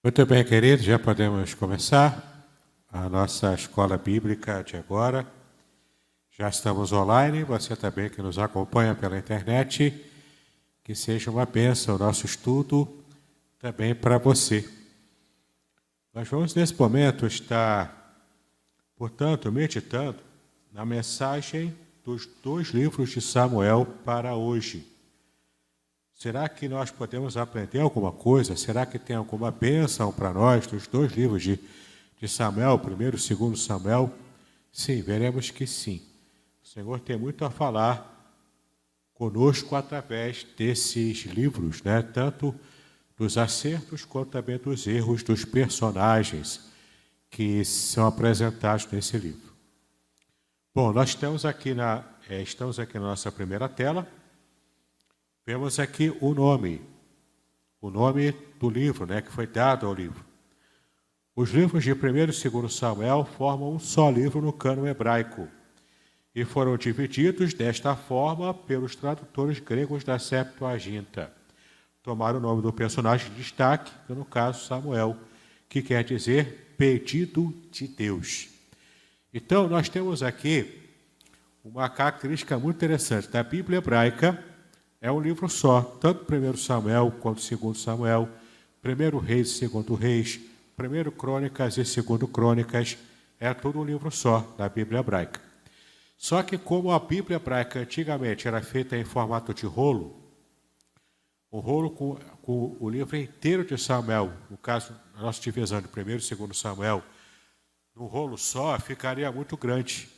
Muito bem, queridos, já podemos começar a nossa escola bíblica de agora. Já estamos online, você também que nos acompanha pela internet, que seja uma bênção o nosso estudo também para você. Nós vamos nesse momento estar, portanto, meditando na mensagem dos 2 livros de Samuel para hoje. Será que nós podemos aprender alguma coisa? Será que tem alguma bênção para nós dos 2 livros de Samuel, 1º e 2º Samuel? Sim, veremos que sim. O Senhor tem muito a falar conosco através desses livros, né? Tanto dos acertos quanto também dos erros dos personagens que são apresentados nesse livro. Bom, nós estamos aqui na nossa primeira tela. Vemos aqui o nome do livro, né, que foi dado ao livro. Os livros de 1º e 2º Samuel formam um só livro no cânon hebraico e foram divididos desta forma pelos tradutores gregos da Septuaginta. Tomaram o nome do personagem de destaque, que no caso Samuel, que quer dizer pedido de Deus. Então, nós temos aqui uma característica muito interessante da Bíblia hebraica. É um livro só, tanto 1º Samuel quanto 2º Samuel, 1º Reis e 2º Reis, 1º Crônicas e 2º Crônicas, é tudo um livro só da Bíblia hebraica. Só que como a Bíblia hebraica antigamente era feita em formato de rolo, o rolo com o livro inteiro de Samuel, no caso, a nossa divisão de 1º e 2º Samuel, num rolo só, ficaria muito grande.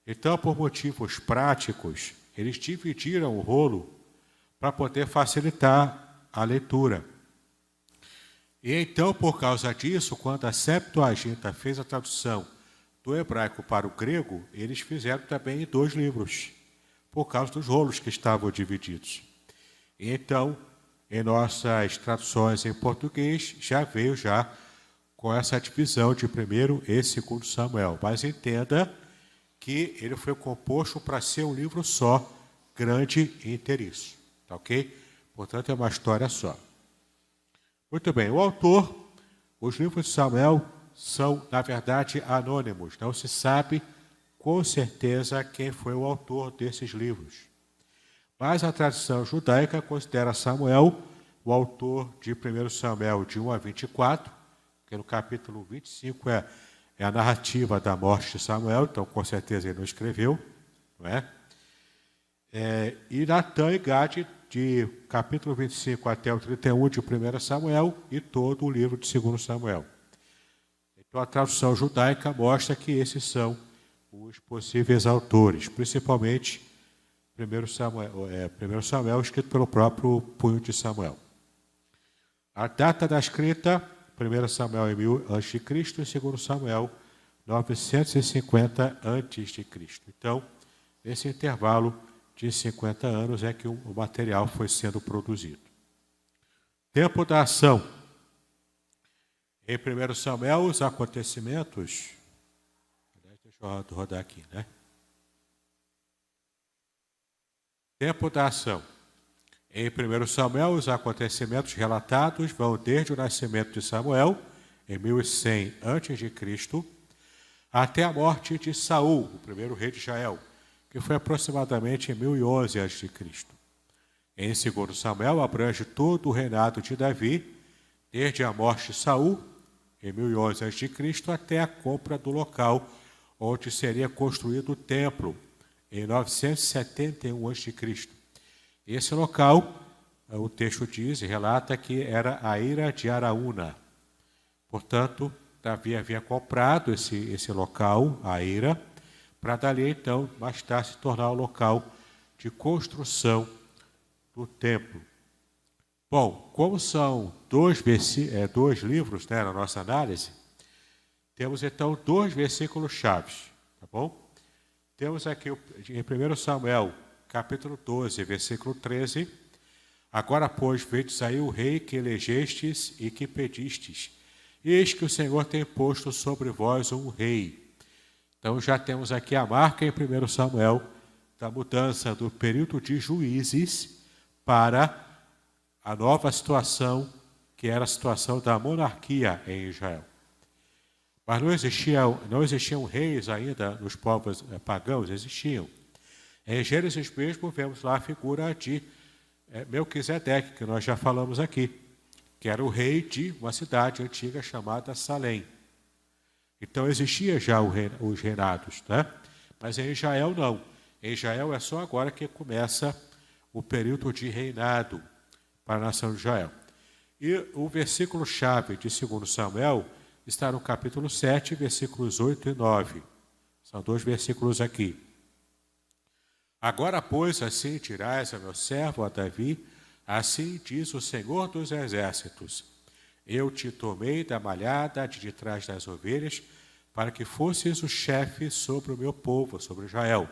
Então, por motivos práticos, eles dividiram o rolo para poder facilitar a leitura. E então, por causa disso, quando a Septuaginta fez a tradução do hebraico para o grego, eles fizeram também em 2 livros, por causa dos rolos que estavam divididos. E então, em nossas traduções em português, já veio com essa divisão de 1º e 2º Samuel. Mas entenda que ele foi composto para ser um livro só, grande e inteiriço. Tá ok? Portanto, é uma história só. Muito bem, o autor, os livros de Samuel são, na verdade, anônimos. Não se sabe com certeza quem foi o autor desses livros. Mas a tradição judaica considera Samuel o autor de 1º Samuel de 1 a 24, que no capítulo 25 é a narrativa da morte de Samuel, então com certeza ele não escreveu, não é? E Natan e Gade, de capítulo 25 até o 31 de 1 Samuel, e todo o livro de 2 Samuel. Então a tradução judaica mostra que esses são os possíveis autores, principalmente 1 Samuel, escrito pelo próprio punho de Samuel. A data da escrita, 1 Samuel em 1000 a.C. e 2 Samuel 950 a.C. Então, nesse intervalo de 50 anos é que o material foi sendo produzido. Tempo da ação. Em 1 Samuel, os acontecimentos... Deixa eu rodar aqui, né? Tempo da ação. Em 1 Samuel, os acontecimentos relatados vão desde o nascimento de Samuel, em 1100 a.C., até a morte de Saul, o primeiro rei de Israel, que foi aproximadamente em 1011 a.C. Em 2 Samuel, abrange todo o reinado de Davi, desde a morte de Saul, em 1011 a.C., até a compra do local onde seria construído o templo, em 971 a.C. Esse local, o texto diz e relata que era a Ira de Araúna. Portanto, Davi havia comprado esse local, a Ira, para dali, então, mais tarde se tornar o local de construção do templo. Bom, como são 2 livros, né, na nossa análise, temos, então, 2 versículos chaves, tá bom? Temos aqui, em 1 Samuel, capítulo 12, versículo 13, agora, pois, vedes aí o rei que elegestes e que pedistes, eis que o Senhor tem posto sobre vós um rei. Então, já temos aqui a marca em 1 Samuel da mudança do período de juízes para a nova situação que era a situação da monarquia em Israel. Mas não existiam reis ainda nos povos pagãos, existiam. Em Gênesis mesmo, vemos lá a figura de Melquisedeque, que nós já falamos aqui, que era o rei de uma cidade antiga chamada Salém. Então existia já os reinados, né? Mas em Israel não. Em Israel é só agora que começa o período de reinado para a nação de Israel. E o versículo-chave de 2 Samuel está no capítulo 7, versículos 8 e 9. São 2 versículos aqui. Agora, pois, assim dirás a meu servo, a Davi, assim diz o Senhor dos Exércitos: eu te tomei da malhada de trás das ovelhas, para que fosses o chefe sobre o meu povo, sobre Israel.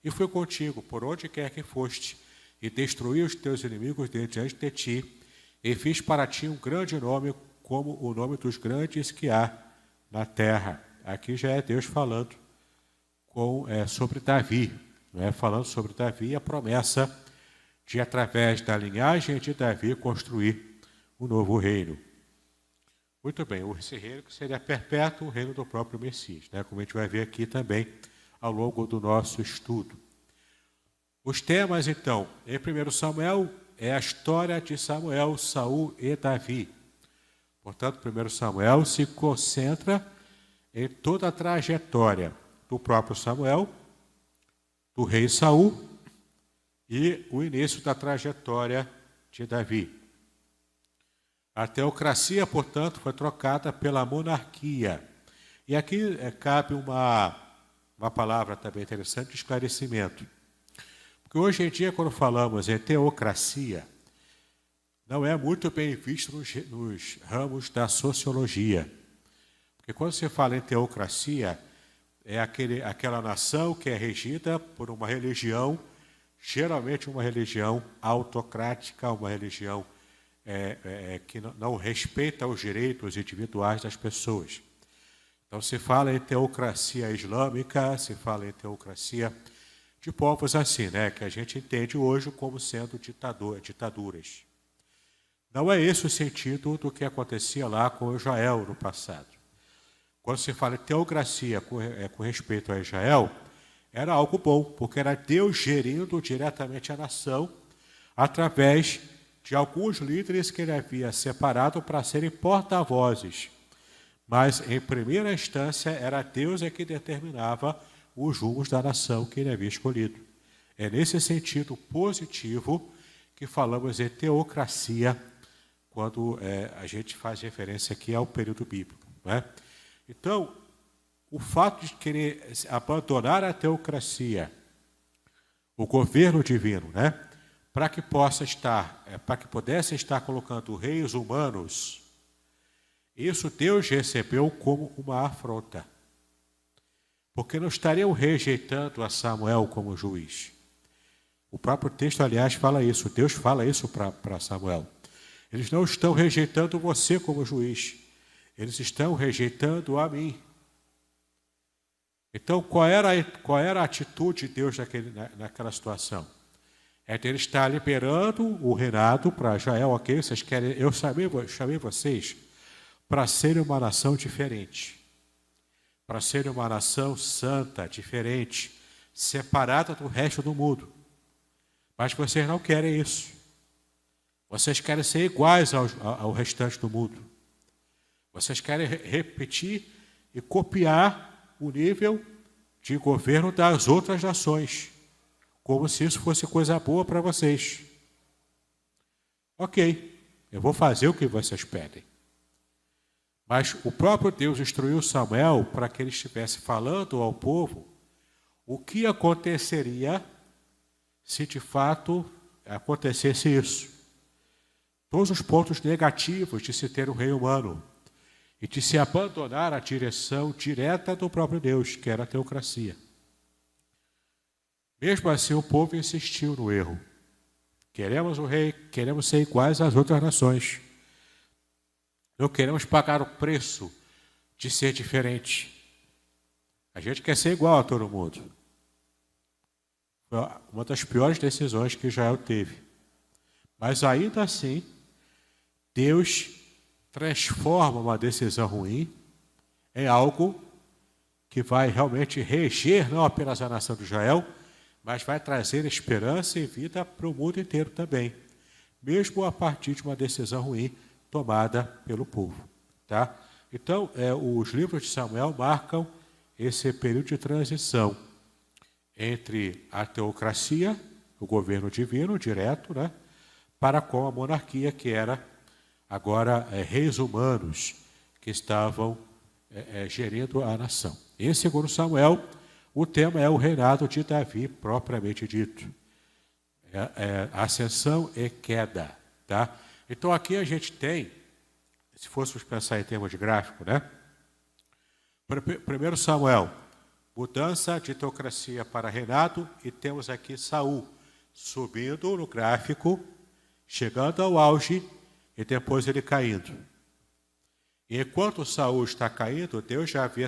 E fui contigo por onde quer que foste, e destruí os teus inimigos diante de ti, e fiz para ti um grande nome, como o nome dos grandes que há na terra. Aqui já é Deus falando sobre Davi, falando sobre Davi e a promessa de, através da linhagem de Davi, construir um novo reino. Muito bem, esse reino que seria perpétuo, o reino do próprio Messias, como a gente vai ver aqui também ao longo do nosso estudo. Os temas, então, em 1 Samuel, é a história de Samuel, Saul e Davi. Portanto, 1 Samuel se concentra em toda a trajetória do próprio Samuel, do rei Saul e o início da trajetória de Davi. A teocracia, portanto, foi trocada pela monarquia. E aqui cabe uma palavra também interessante de esclarecimento. Porque hoje em dia, quando falamos em teocracia, não é muito bem visto nos ramos da sociologia. Porque quando se fala em teocracia, é aquela nação que é regida por uma religião, geralmente uma religião autocrática, uma religião que não respeita os direitos individuais das pessoas. Então se fala em teocracia islâmica, se fala em teocracia de povos assim, que a gente entende hoje como sendo ditaduras. Não é esse o sentido do que acontecia lá com Israel no passado. Quando se fala em teocracia com respeito a Israel, era algo bom, porque era Deus gerindo diretamente a nação através de alguns líderes que ele havia separado para serem porta-vozes. Mas, em primeira instância, era Deus que determinava os rumos da nação que ele havia escolhido. É nesse sentido positivo que falamos em teocracia, quando a gente faz referência aqui ao período bíblico. Então, o fato de querer abandonar a teocracia, o governo divino, para que pudesse estar colocando reis humanos, isso Deus recebeu como uma afronta. Porque não estariam rejeitando a Samuel como juiz. O próprio texto, aliás, fala isso. Deus fala isso para Samuel. Eles não estão rejeitando você como juiz. Eles estão rejeitando a mim. Então, qual era a atitude de Deus naquela situação? É de ele estar liberando o reinado para Israel. Ok, vocês querem? Eu chamei vocês para serem uma nação diferente. Para serem uma nação santa, diferente, separada do resto do mundo. Mas vocês não querem isso. Vocês querem ser iguais ao restante do mundo. Vocês querem repetir e copiar o nível de governo das outras nações, como se isso fosse coisa boa para vocês. Ok, eu vou fazer o que vocês pedem. Mas o próprio Deus instruiu Samuel para que ele estivesse falando ao povo o que aconteceria se de fato acontecesse isso. Todos os pontos negativos de se ter um rei humano e de se abandonar a direção direta do próprio Deus, que era a teocracia. Mesmo assim, o povo insistiu no erro. Queremos um rei, queremos ser iguais às outras nações. Não queremos pagar o preço de ser diferente. A gente quer ser igual a todo mundo. Foi uma das piores decisões que Israel teve. Mas ainda assim, Deus transforma uma decisão ruim em algo que vai realmente reger não apenas a nação de Israel, mas vai trazer esperança e vida para o mundo inteiro também, mesmo a partir de uma decisão ruim tomada pelo povo. Tá? Então, os livros de Samuel marcam esse período de transição entre a teocracia, o governo divino, direto, né, para com a monarquia, que era agora reis humanos que estavam gerindo a nação. Em 2 Samuel, o tema é o reinado de Davi, propriamente dito. Ascensão e queda. Tá? Então, aqui a gente tem, se fôssemos pensar em termos de gráfico, né? 1 Samuel, mudança de teocracia para reinado, e temos aqui Saul subindo no gráfico, chegando ao auge, e depois ele caindo. E enquanto Saul está caindo, Deus já havia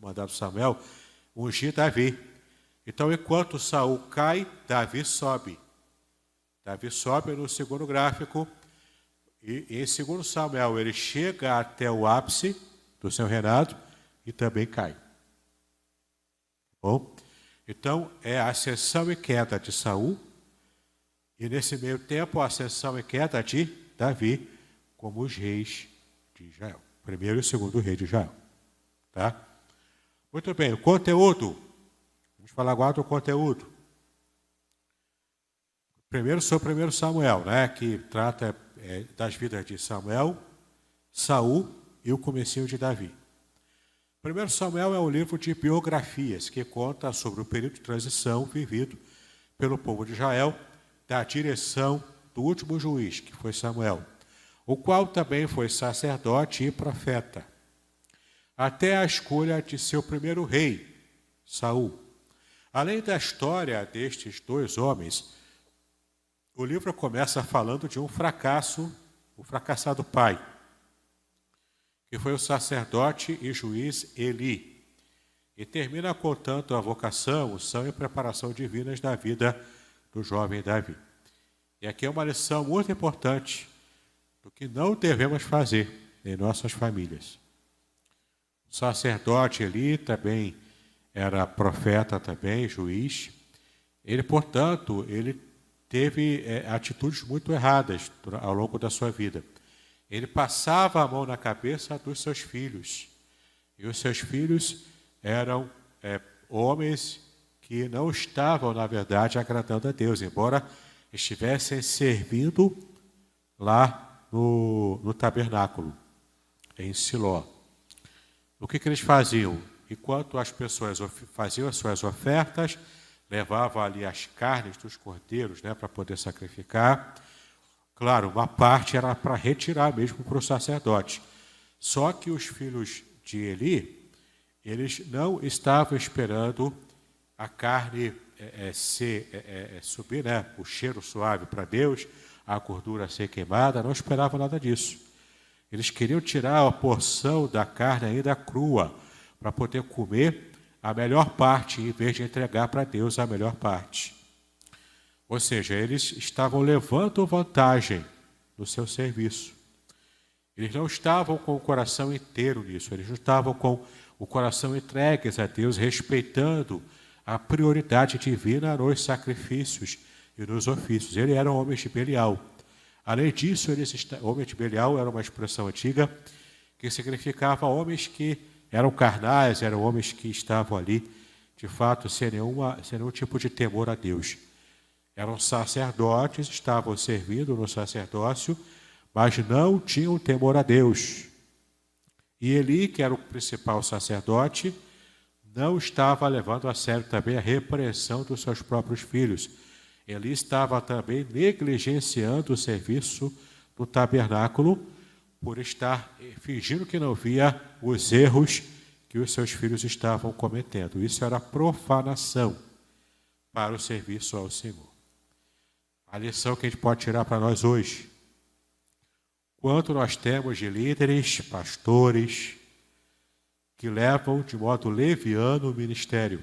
mandado Samuel ungir Davi. Então, enquanto Saul cai, Davi sobe. Davi sobe no segundo gráfico, e em 2 Samuel ele chega até o ápice do seu reinado e também cai. Bom, então é a ascensão e queda de Saul, e nesse meio tempo a ascensão e queda de Davi como os reis de Israel. Primeiro e segundo rei de Israel. Tá? Muito bem, o conteúdo. Vamos falar agora do conteúdo. Primeiro sobre 1 Samuel, né, que trata das vidas de Samuel, Saul e o comecinho de Davi. 1 Samuel é um livro de biografias que conta sobre o período de transição vivido pelo povo de Israel da direção do último juiz, que foi Samuel, o qual também foi sacerdote e profeta, até a escolha de seu primeiro rei, Saul. Além da história destes dois homens, o livro começa falando de um fracasso, o fracassado pai, que foi o sacerdote e juiz Eli, e termina contando a vocação, unção e preparação divinas da vida do jovem Davi. E aqui é uma lição muito importante do que não devemos fazer em nossas famílias. O sacerdote Eli também era profeta, também juiz. Ele, portanto, ele teve atitudes muito erradas ao longo da sua vida. Ele passava a mão na cabeça dos seus filhos. E os seus filhos eram homens que não estavam, na verdade, agradando a Deus, embora estivessem servindo lá no tabernáculo, em Siló. O que eles faziam? Enquanto as pessoas faziam as suas ofertas, levavam ali as carnes dos cordeiros, né, para poder sacrificar. Claro, uma parte era para retirar mesmo para o sacerdote. Só que os filhos de Eli, eles não estavam esperando a carne subir, né, o cheiro suave para Deus, a gordura ser queimada, não esperavam nada disso. Eles queriam tirar a porção da carne ainda crua, para poder comer a melhor parte, em vez de entregar para Deus a melhor parte. Ou seja, eles estavam levando vantagem no seu serviço. Eles não estavam com o coração inteiro nisso, eles não estavam com o coração entregues a Deus, respeitando a prioridade divina nos sacrifícios e nos ofícios. Eles eram homens de Belial. Além disso, homem de Belial era uma expressão antiga que significava homens que eram carnais, eram homens que estavam ali, de fato, sem nenhum tipo de temor a Deus. Eram sacerdotes, estavam servindo no sacerdócio, mas não tinham temor a Deus. E Eli, que era o principal sacerdote, não estava levando a sério também a repreensão dos seus próprios filhos. Eli estava também negligenciando o serviço do tabernáculo por estar fingindo que não via os erros que os seus filhos estavam cometendo. Isso era profanação para o serviço ao Senhor. A lição que a gente pode tirar para nós hoje: quanto nós temos de líderes, pastores, que levam de modo leviano o ministério,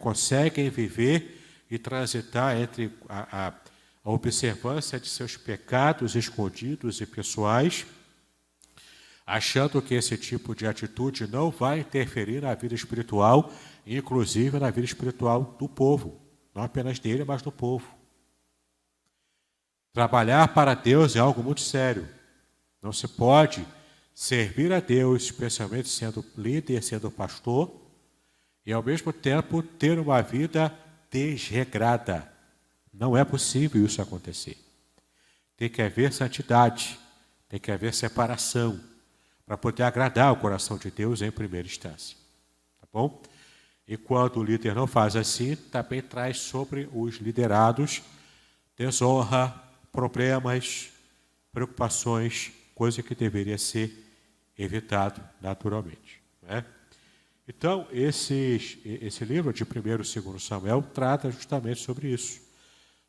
conseguem viver e transitar entre a observância de seus pecados escondidos e pessoais, achando que esse tipo de atitude não vai interferir na vida espiritual, inclusive na vida espiritual do povo, não apenas dele, mas do povo. Trabalhar para Deus é algo muito sério. Não se pode servir a Deus, especialmente sendo líder, sendo pastor, e ao mesmo tempo ter uma vida desregrada. Não é possível isso acontecer. Tem que haver santidade, tem que haver separação, para poder agradar o coração de Deus em primeira instância. Tá bom? E quando o líder não faz assim, também traz sobre os liderados desonra, problemas, preocupações, coisa que deveria ser evitado naturalmente. Né? Então, esse livro de 1º e 2º Samuel trata justamente sobre isso,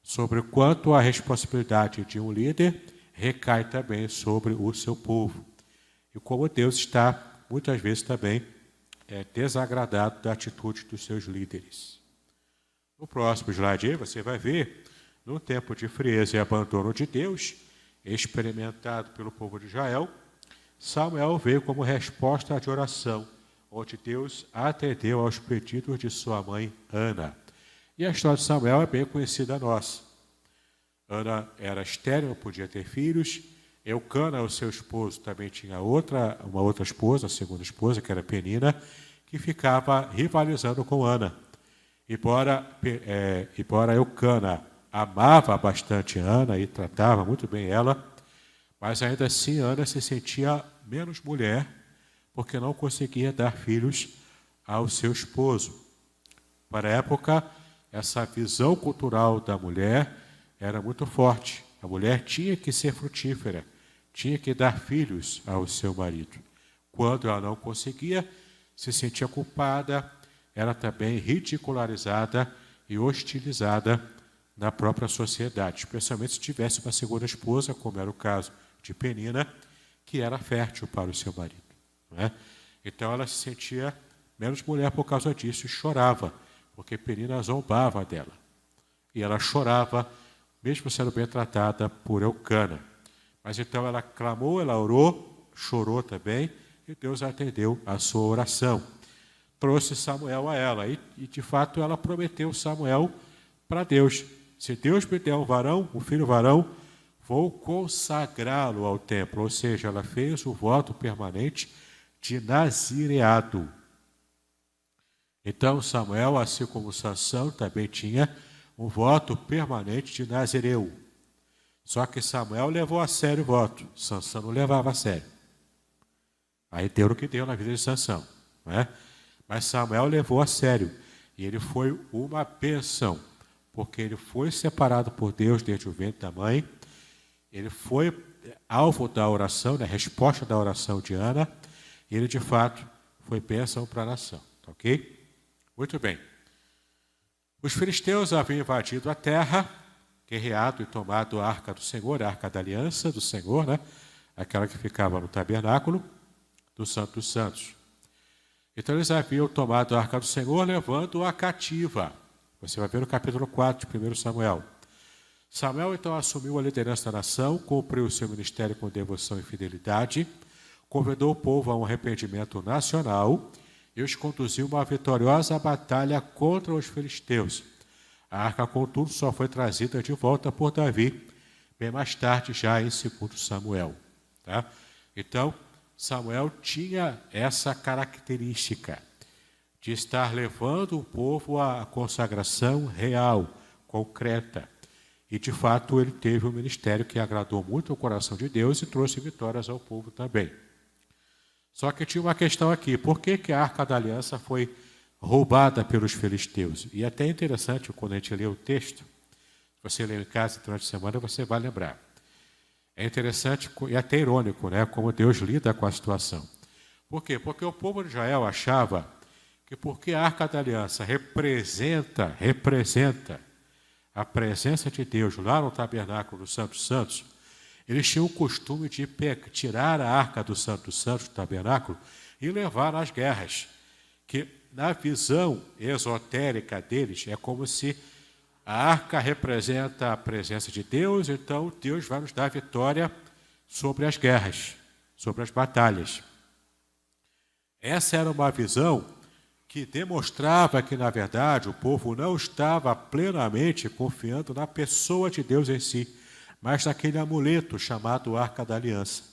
sobre o quanto a responsabilidade de um líder recai também sobre o seu povo. E como Deus está, muitas vezes, também desagradado da atitude dos seus líderes. No próximo slide aí, você vai ver, no tempo de frieza e abandono de Deus, experimentado pelo povo de Israel, Samuel veio como resposta de oração, onde Deus atendeu aos pedidos de sua mãe, Ana. E a história de Samuel é bem conhecida nossa. Ana era estéril, não podia ter filhos. Eucana, o seu esposo, também tinha uma outra esposa, a segunda esposa, que era Penina, que ficava rivalizando com Ana. Embora Eucana amava bastante Ana e tratava muito bem ela, mas ainda assim Ana se sentia menos mulher, porque não conseguia dar filhos ao seu esposo. Para a época, essa visão cultural da mulher era muito forte. A mulher tinha que ser frutífera, tinha que dar filhos ao seu marido. Quando ela não conseguia, se sentia culpada, era também ridicularizada e hostilizada na própria sociedade, especialmente se tivesse uma segunda esposa, como era o caso de Penina, que era fértil para o seu marido. Não é? Então ela se sentia menos mulher por causa disso e chorava, porque Penina zombava dela. E ela chorava, mesmo sendo bem tratada por Eucana. Mas então ela clamou, ela orou, chorou também, e Deus atendeu a sua oração. Trouxe Samuel a ela, e de fato ela prometeu Samuel para Deus. Se Deus me der um filho varão, vou consagrá-lo ao templo. Ou seja, ela fez o voto permanente de nazireado. Então Samuel, assim como Sansão, também tinha um voto permanente de nazireu. Só que Samuel levou a sério o voto, Sansão não levava a sério. Aí deu o que deu na vida de Sansão. Não é? Mas Samuel levou a sério. E ele foi uma bênção, porque ele foi separado por Deus desde o ventre da mãe. Ele foi alvo da oração, da resposta da oração de Ana. E ele, de fato, foi bênção para a nação. Ok? Muito bem. Os filisteus haviam invadido a terra, guerreado e tomado a arca do Senhor, a arca da aliança do Senhor, né? Aquela que ficava no tabernáculo do Santo dos Santos. Então eles haviam tomado a arca do Senhor, levando-a cativa. Você vai ver no capítulo 4 de 1 Samuel. Samuel então assumiu a liderança da nação, cumpriu o seu ministério com devoção e fidelidade, convidou o povo a um arrependimento nacional e os conduziu a uma vitoriosa batalha contra os filisteus. A arca, contudo, só foi trazida de volta por Davi, bem mais tarde, já em 2 Samuel. Tá? Então, Samuel tinha essa característica de estar levando o povo à consagração real, concreta. E, de fato, ele teve um ministério que agradou muito o coração de Deus e trouxe vitórias ao povo também. Só que tinha uma questão aqui. Por que a Arca da Aliança foi roubada pelos filisteus? E é até interessante, quando a gente lê o texto, se você lê em casa durante a semana, você vai lembrar. É interessante e até irônico, né, como Deus lida com a situação. Por quê? Porque o povo de Israel achava que porque a Arca da Aliança representa a presença de Deus lá no tabernáculo do Santo dos Santos, eles tinham o costume de tirar a Arca do Santo dos Santos do tabernáculo e levar às guerras, que na visão esotérica deles é como se A arca representa a presença de Deus, então Deus vai nos dar vitória sobre as guerras, sobre as batalhas. Essa era uma visão que demonstrava que, na verdade, o povo não estava plenamente confiando na pessoa de Deus em si, mas naquele amuleto chamado Arca da Aliança.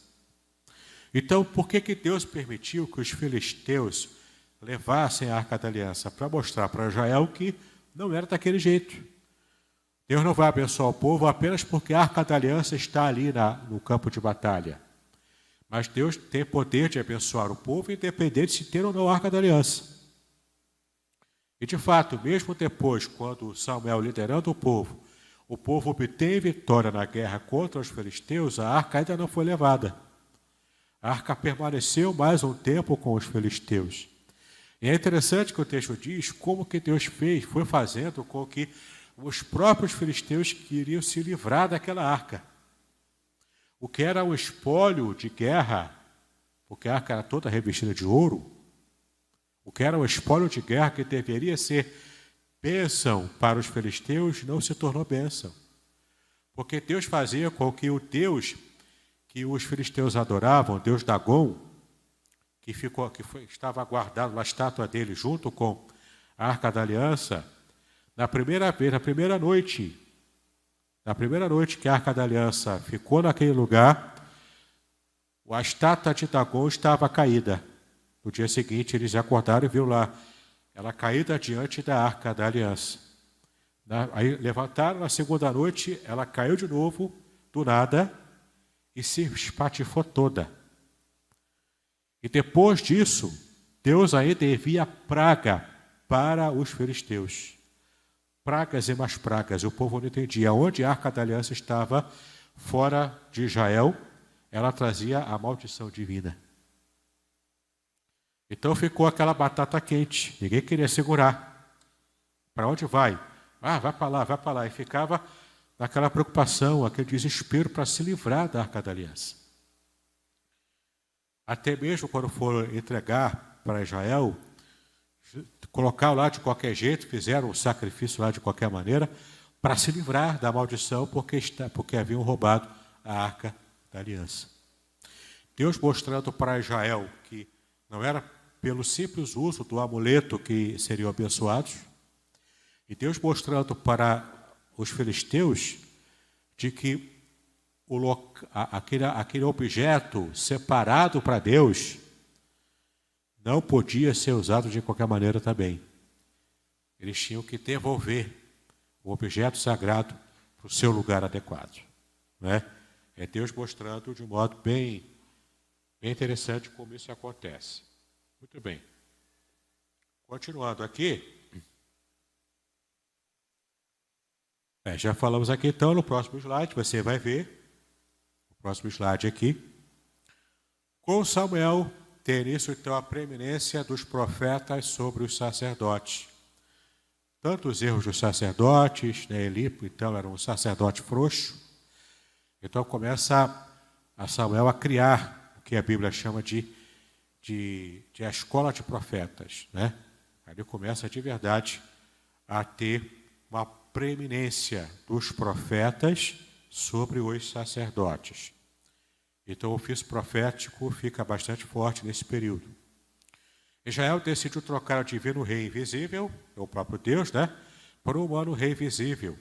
Então, por que Deus permitiu que os filisteus levassem a Arca da Aliança? Para mostrar para Israel que não era daquele jeito. Deus não vai abençoar o povo apenas porque a Arca da Aliança está ali no campo de batalha. Mas Deus tem poder de abençoar o povo, independente se ter ou não a Arca da Aliança. E, de fato, mesmo depois, quando Samuel liderando o povo obtém vitória na guerra contra os filisteus, a arca ainda não foi levada. A arca permaneceu mais um tempo com os filisteus. E é interessante que o texto diz como que Deus foi fazendo com que os próprios filisteus queriam se livrar daquela arca. O que era um espólio de guerra, porque a arca era toda revestida de ouro, o que era um espólio de guerra que deveria ser bênção para os filisteus, não se tornou bênção. Porque Deus fazia com que o Deus que os filisteus adoravam, o Deus Dagom, estava guardado na estátua dele junto com a Arca da Aliança, na primeira noite que a Arca da Aliança ficou naquele lugar, a estátua de Dagom estava caída. No dia seguinte, eles acordaram e viram lá, ela caída diante da Arca da Aliança. Aí levantaram, na segunda noite, ela caiu de novo, do nada, e se espatifou toda. E depois disso, Deus ainda envia praga para os filisteus. Pragas e mais pragas. O povo não entendia. Onde a Arca da Aliança estava, fora de Israel, ela trazia a maldição divina. Então ficou aquela batata quente. Ninguém queria segurar. Para onde vai? Vai para lá, vai para lá. E ficava naquela preocupação, aquele desespero para se livrar da Arca da Aliança. Até mesmo quando foram entregar para Israel, colocaram lá de qualquer jeito, fizeram o sacrifício lá de qualquer maneira, para se livrar da maldição, porque haviam roubado a Arca da Aliança. Deus mostrando para Israel que não era pelo simples uso do amuleto que seriam abençoados, e Deus mostrando para os filisteus de que aquele objeto separado para Deus não podia ser usado de qualquer maneira também. Eles tinham que devolver o objeto sagrado para o seu lugar adequado. Né? É Deus mostrando de um modo bem interessante como isso acontece. Muito bem. Continuando aqui. Já falamos aqui, então, no próximo slide, você vai ver. O próximo slide aqui. Com Samuel, tem início, então, a preeminência dos profetas sobre os sacerdotes. Tanto os erros dos sacerdotes, né, Eli, então, era um sacerdote frouxo. Então, começa a Samuel a criar o que a Bíblia chama de a escola de profetas. Né? Ali começa, de verdade, a ter uma preeminência dos profetas sobre os sacerdotes. Então, o ofício profético fica bastante forte nesse período. Israel decidiu trocar o divino rei invisível, o próprio Deus, né, por um humano rei visível,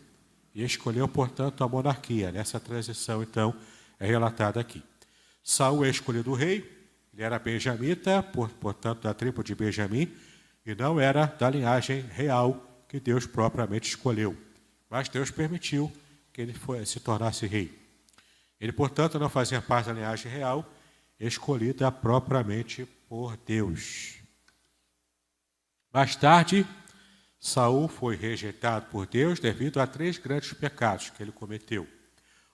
e escolheu, portanto, a monarquia. Nessa transição, então, é relatada aqui. Saul é escolhido rei, ele era benjamita, portanto, da tribo de Benjamim, e não era da linhagem real que Deus propriamente escolheu. Mas Deus permitiu que ele se tornasse rei. Ele, portanto, não fazia parte da linhagem real, escolhida propriamente por Deus. Mais tarde, Saul foi rejeitado por Deus devido a 3 grandes pecados que ele cometeu.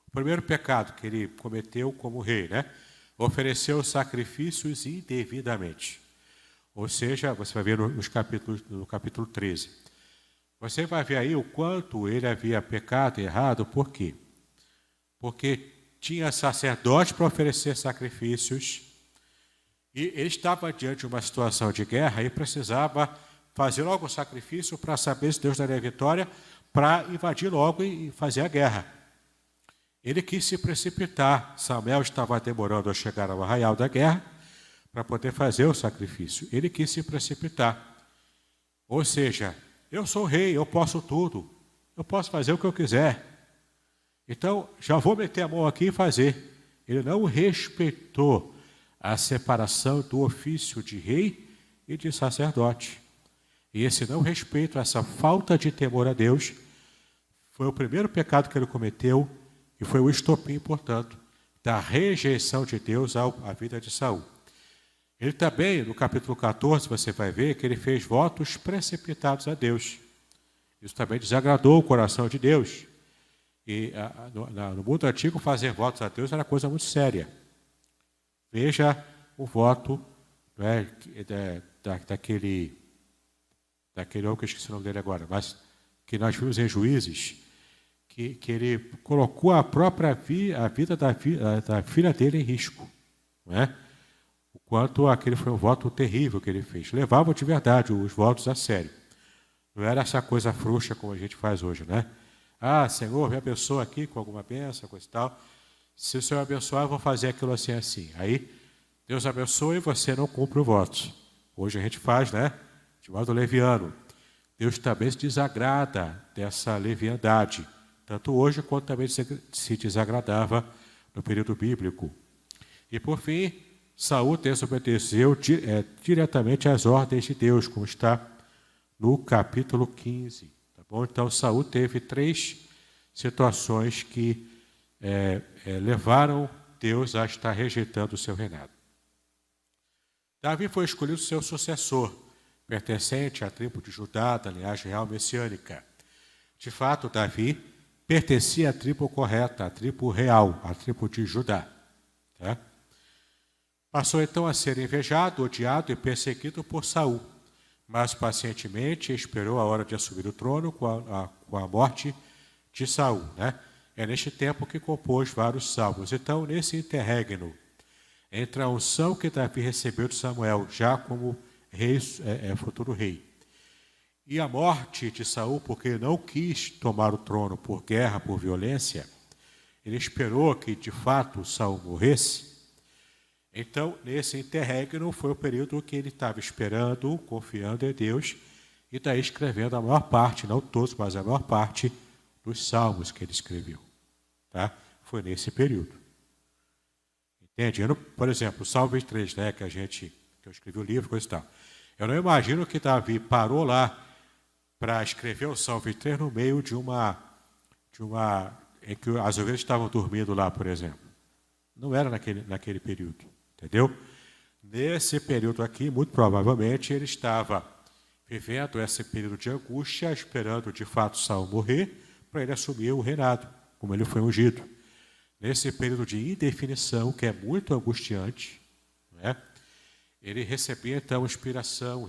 O primeiro pecado que ele cometeu como rei, né? Ofereceu sacrifícios indevidamente. Ou seja, você vai ver no capítulo 13. Você vai ver aí o quanto ele havia pecado errado, por quê? Porque tinha sacerdote para oferecer sacrifícios, e ele estava diante de uma situação de guerra e precisava fazer logo o sacrifício para saber se Deus daria vitória, para invadir logo e fazer a guerra. Ele quis se precipitar. Samuel estava demorando a chegar ao arraial da guerra para poder fazer o sacrifício. Ele quis se precipitar. Ou seja, eu sou rei, eu posso tudo. Eu posso fazer o que eu quiser. Então, já vou meter a mão aqui e fazer. Ele não respeitou a separação do ofício de rei e de sacerdote. E esse não respeito, essa falta de temor a Deus, foi o primeiro pecado que ele cometeu e foi o estopim, portanto, da rejeição de Deus à vida de Saul. Ele também, no capítulo 14, você vai ver que ele fez votos precipitados a Deus. Isso também desagradou o coração de Deus. E no mundo antigo, fazer votos a Deus era coisa muito séria. Veja o voto, né, daquele homem que eu esqueci o nome dele agora, mas que nós vimos em Juízes, que ele colocou a vida da filha dele em risco. Não é? O quanto aquele foi um voto terrível que ele fez. Levava de verdade os votos a sério. Não era essa coisa frouxa como a gente faz hoje, né? Ah, Senhor, me abençoa aqui com alguma bênção, coisa e tal. Se o Senhor abençoar, eu vou fazer aquilo assim, assim. Aí, Deus abençoa e você não cumpre o voto. Hoje a gente faz, né? De modo leviano. Deus também se desagrada dessa leviandade. Tanto hoje quanto também se desagradava no período bíblico. E por fim, Saul desobedeceu diretamente às ordens de Deus, como está no capítulo 15. Tá bom? Então, Saul teve 3 situações que levaram Deus a estar rejeitando o seu reinado. Davi foi escolhido seu sucessor, pertencente à tribo de Judá, da linhagem real messiânica. De fato, Davi pertencia à tribo correta, à tribo real, à tribo de Judá. Tá? Passou então a ser invejado, odiado e perseguido por Saul, mas pacientemente esperou a hora de assumir o trono com a morte de Saul. Né? É neste tempo que compôs vários salmos. Então, nesse interregno, entre a unção que Davi recebeu de Samuel, já como rei, futuro rei, e a morte de Saul, porque ele não quis tomar o trono por guerra, por violência, ele esperou que, de fato, Saul morresse. Então, nesse interregno, foi o período que ele estava esperando, confiando em Deus, e daí escrevendo a maior parte, não todos, mas a maior parte dos salmos que ele escreveu. Tá? Foi nesse período. Entende? Por exemplo, o Salmo 23, né, que eu escrevi o livro, coisa e tal. Eu não imagino que Davi parou lá para escrever o Salmo 23 no meio de uma em que as ovelhas estavam dormindo lá, por exemplo. Não era naquele período, entendeu? Nesse período aqui, muito provavelmente, ele estava vivendo esse período de angústia, esperando de fato Saul morrer, para ele assumir o reinado, como ele foi ungido. Nesse período de indefinição, que é muito angustiante, né? Ele recebia então inspiração,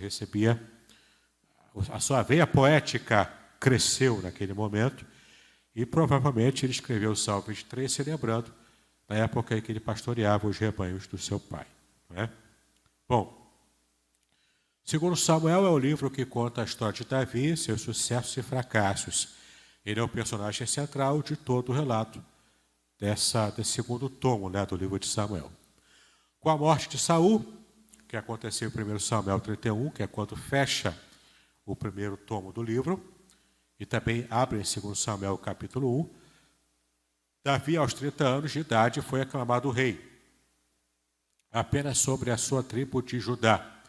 a sua veia poética cresceu naquele momento, e provavelmente ele escreveu o Salmo 23, se lembrando da época em que ele pastoreava os rebanhos do seu pai. Não é? Bom, segundo Samuel é o livro que conta a história de Davi, seus sucessos e fracassos. Ele é o personagem central de todo o relato desse segundo tomo, né, do livro de Samuel. Com a morte de Saul, que aconteceu em 1 Samuel 31, que é quando fecha o primeiro tomo do livro, e também abre em 2 Samuel capítulo 1, Davi, aos 30 anos de idade, foi aclamado rei, apenas sobre a sua tribo de Judá,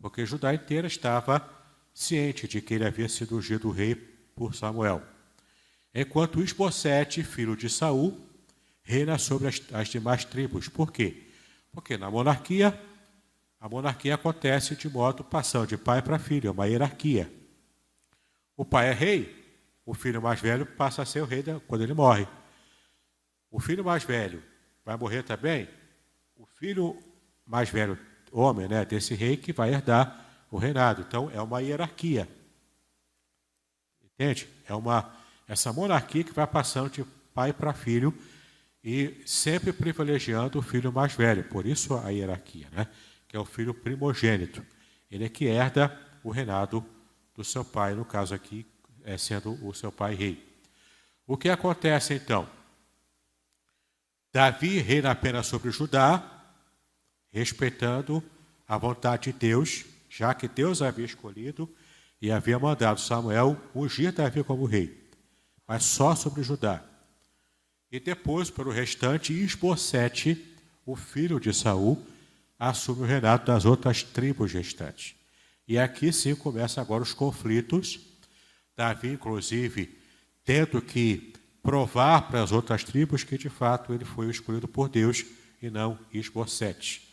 porque Judá inteira estava ciente de que ele havia sido ungido rei por Samuel. Enquanto Isbosete, filho de Saul, reina sobre as demais tribos. Por quê? Porque na monarquia, a monarquia acontece de modo passando de pai para filho, é uma hierarquia. O pai é rei, o filho mais velho passa a ser o rei quando ele morre. O filho mais velho vai morrer também, o filho mais velho, homem, né, desse rei, que vai herdar o reinado. Então, é uma hierarquia. Entende? Essa monarquia que vai passando de pai para filho e sempre privilegiando o filho mais velho. Por isso a hierarquia, né? Que é o filho primogênito. Ele é que herda o reinado do seu pai, no caso aqui, sendo o seu pai rei. O que acontece então? Davi reina apenas sobre Judá, respeitando a vontade de Deus, já que Deus havia escolhido e havia mandado Samuel ungir Davi como rei, mas só sobre Judá. E depois, pelo restante, Isbosete, o filho de Saul, assume o reinado das outras tribos restantes. E aqui sim começam agora os conflitos. Davi, inclusive, tendo que provar para as outras tribos que, de fato, ele foi escolhido por Deus e não Isbosete.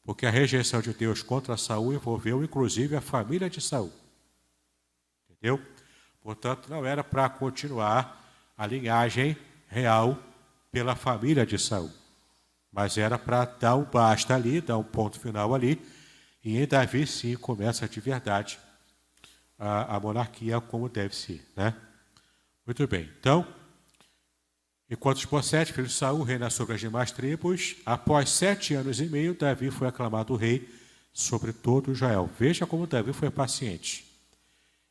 Porque a rejeição de Deus contra Saul envolveu, inclusive, a família de Saul. Entendeu? Portanto, não era para continuar a linhagem real pela família de Saul, mas era para dar um basta ali, dar um ponto final ali, e em Davi sim começa de verdade a monarquia como deve ser, né? Muito bem, então, enquanto Isbosete, filho de Saul, reina sobre as demais tribos, após 7 anos e meio, Davi foi aclamado rei sobre todo Israel. Veja como Davi foi paciente.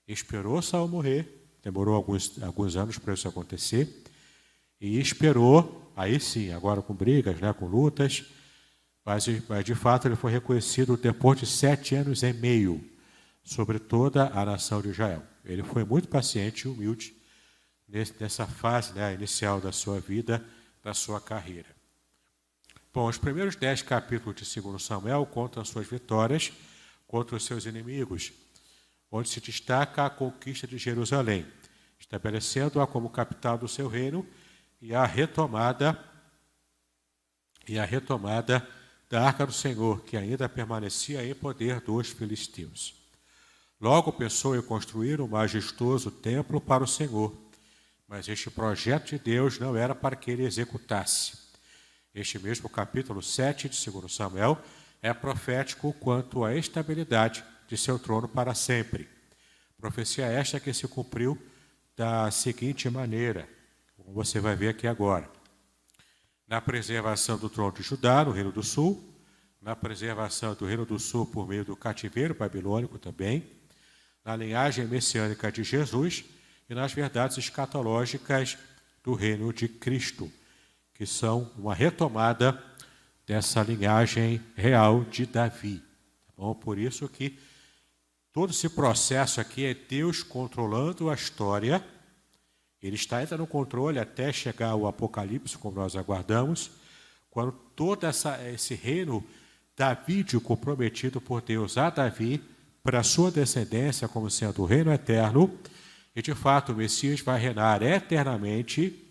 Esperou Saul morrer, demorou alguns anos para isso acontecer, e esperou, aí sim, agora com brigas, né, com lutas, mas de fato ele foi reconhecido depois de 7 anos e meio sobre toda a nação de Israel. Ele foi muito paciente e humilde nessa fase, né, inicial da sua vida, da sua carreira. Bom, os primeiros 10 capítulos de 2 Samuel contam suas vitórias contra os seus inimigos, onde se destaca a conquista de Jerusalém, estabelecendo-a como capital do seu reino, e a retomada da Arca do Senhor, que ainda permanecia em poder dos filisteus. Logo pensou em construir um majestoso templo para o Senhor, mas este projeto de Deus não era para que ele executasse. Este mesmo capítulo 7 de 2 Samuel é profético quanto à estabilidade de seu trono para sempre. Profecia esta que se cumpriu da seguinte maneira, como você vai ver aqui agora. Na preservação do trono de Judá, no Reino do Sul, na preservação do Reino do Sul por meio do cativeiro babilônico também, na linhagem messiânica de Jesus e nas verdades escatológicas do Reino de Cristo, que são uma retomada dessa linhagem real de Davi. Tá bom? Por isso que todo esse processo aqui é Deus controlando a história. Ele está ainda no controle até chegar ao Apocalipse, como nós aguardamos, quando todo esse reino davídico prometido por Deus a Davi, para a sua descendência como sendo o reino eterno, e de fato o Messias vai reinar eternamente,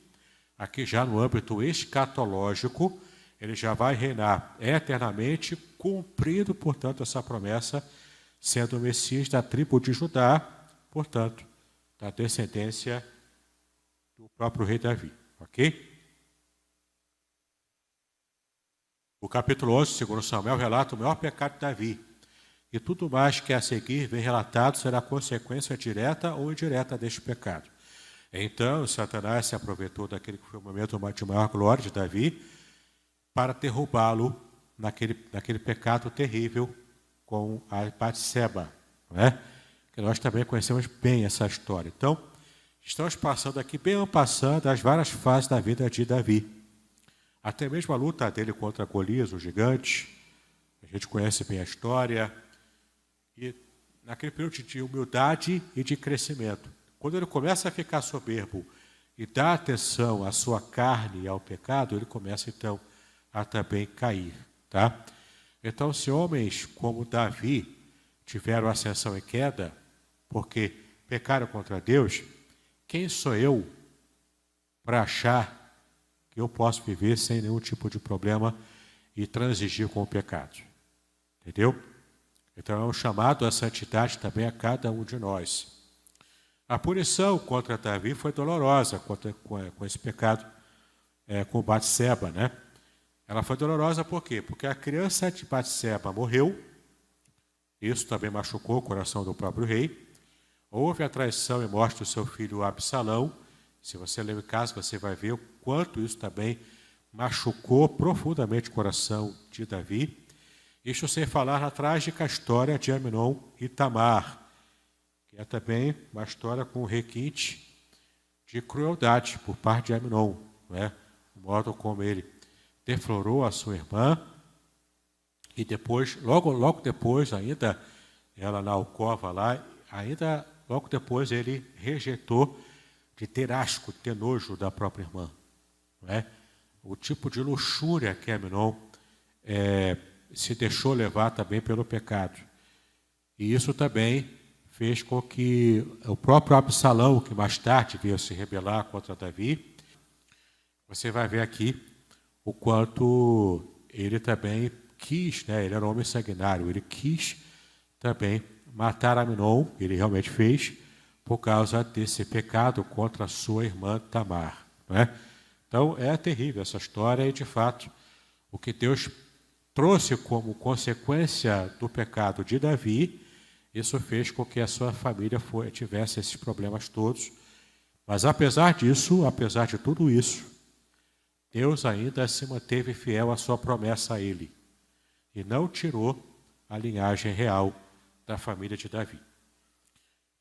aqui já no âmbito escatológico, ele já vai reinar eternamente, cumprindo, portanto, essa promessa, sendo o Messias da tribo de Judá, portanto, da descendência do próprio rei Davi, ok? O capítulo 11 de 2 Samuel relata o maior pecado de Davi, e tudo mais que a seguir vem relatado será consequência direta ou indireta deste pecado. Então, Satanás se aproveitou daquele que foi o momento de maior glória de Davi para derrubá-lo naquele pecado terrível com a Batseba, não é? Que nós também conhecemos bem essa história. Então, estamos passando aqui bem en passant as várias fases da vida de Davi. Até mesmo a luta dele contra Golias, o gigante. A gente conhece bem a história. E naquele período de humildade e de crescimento. Quando ele começa a ficar soberbo e dá atenção à sua carne e ao pecado, ele começa então a também cair. Tá? Então, se homens como Davi tiveram ascensão e queda, porque pecaram contra Deus, quem sou eu para achar que eu posso viver sem nenhum tipo de problema e transigir com o pecado? Entendeu? Então é um chamado à santidade também a cada um de nós. A punição contra Davi foi dolorosa com esse pecado, com Batseba, né? Ela foi dolorosa por quê? Porque a criança de Batseba morreu, isso também machucou o coração do próprio rei. Houve a traição e morte do seu filho Absalão. Se você ler o caso, você vai ver o quanto isso também machucou profundamente o coração de Davi. Isso sem falar na trágica história de Amnon e Tamar, que é também uma história com requinte de crueldade por parte de Amnon, não é? O modo como ele deflorou a sua irmã e depois, logo depois, ainda ela na alcova lá, ainda logo depois ele rejeitou de ter asco, ter nojo da própria irmã, não é? O tipo de luxúria que Amnon se deixou levar também pelo pecado. E isso também fez com que o próprio Absalão, que mais tarde veio se rebelar contra Davi, você vai ver aqui o quanto ele também quis, né? Ele era um homem sanguinário, ele quis também matar Amnon, ele realmente fez, por causa desse pecado contra a sua irmã Tamar, não é? Então é terrível essa história e, de fato, o que Deus trouxe como consequência do pecado de Davi, isso fez com que a sua família tivesse esses problemas todos. Mas apesar disso, apesar de tudo isso, Deus ainda se manteve fiel à sua promessa a ele e não tirou a linhagem real da família de Davi.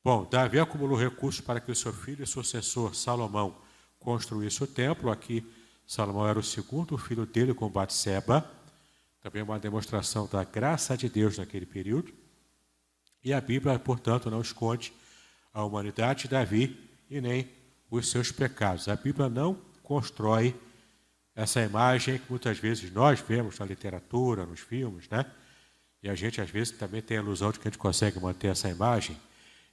Bom, Davi acumulou recursos para que o seu filho e sucessor Salomão construísse o templo. Aqui, Salomão era o segundo filho dele com Batseba, também uma demonstração da graça de Deus naquele período. E a Bíblia, portanto, não esconde a humanidade de Davi e nem os seus pecados. A Bíblia não constrói essa imagem que muitas vezes nós vemos na literatura, nos filmes, né? E a gente, às vezes, também tem a ilusão de que a gente consegue manter essa imagem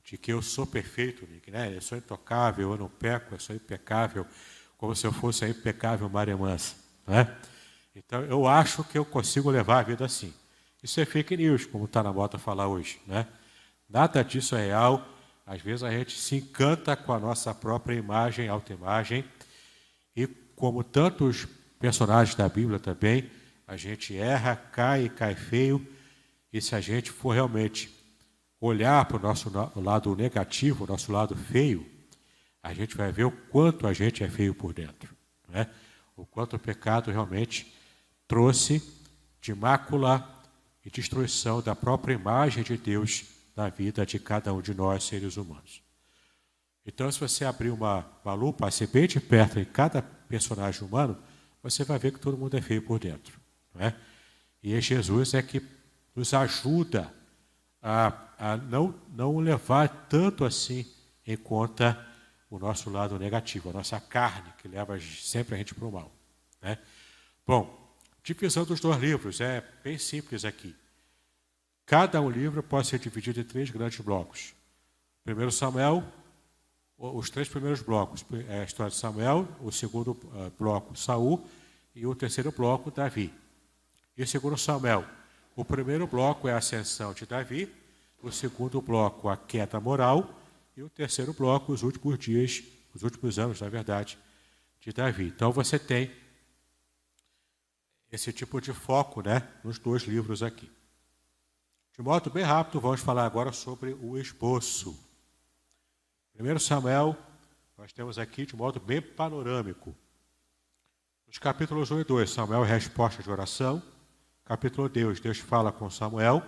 de que eu sou perfeito, né? Eu sou intocável, eu não peco, eu sou impecável, como se eu fosse a impecável Maria Mansa, né? Então, eu acho que eu consigo levar a vida assim. Isso é fake news, como está na moda falar hoje, né? Nada disso é real. Às vezes a gente se encanta com a nossa própria imagem, autoimagem, e como tantos personagens da Bíblia também, a gente erra, cai feio, e se a gente for realmente olhar para o nosso lado negativo, o nosso lado feio, a gente vai ver o quanto a gente é feio por dentro, né? O quanto o pecado realmente trouxe de mácula e destruição da própria imagem de Deus na vida de cada um de nós, seres humanos. Então, se você abrir uma lupa, assim, bem de perto em cada personagem humano, você vai ver que todo mundo é feio por dentro, não é? E Jesus é que nos ajuda a não levar tanto assim em conta o nosso lado negativo, a nossa carne, que leva sempre a gente para o mal, né? Bom, divisão dos dois livros é bem simples aqui. Cada um livro pode ser dividido em 3 grandes blocos. Primeiro Samuel, os 3 primeiros blocos, é a história de Samuel, o segundo bloco, Saul, e o terceiro bloco, Davi. E segundo Samuel, o primeiro bloco é a ascensão de Davi, o segundo bloco, a queda moral, e o terceiro bloco, os últimos dias, os últimos anos, na verdade, de Davi. Então você tem esse tipo de foco, né, nos 2 livros aqui. De modo bem rápido, vamos falar agora sobre o esboço. 1 Samuel, nós temos aqui de modo bem panorâmico. Nos capítulos 1 e 2, Samuel é resposta de oração. Capítulo 2, Deus fala com Samuel,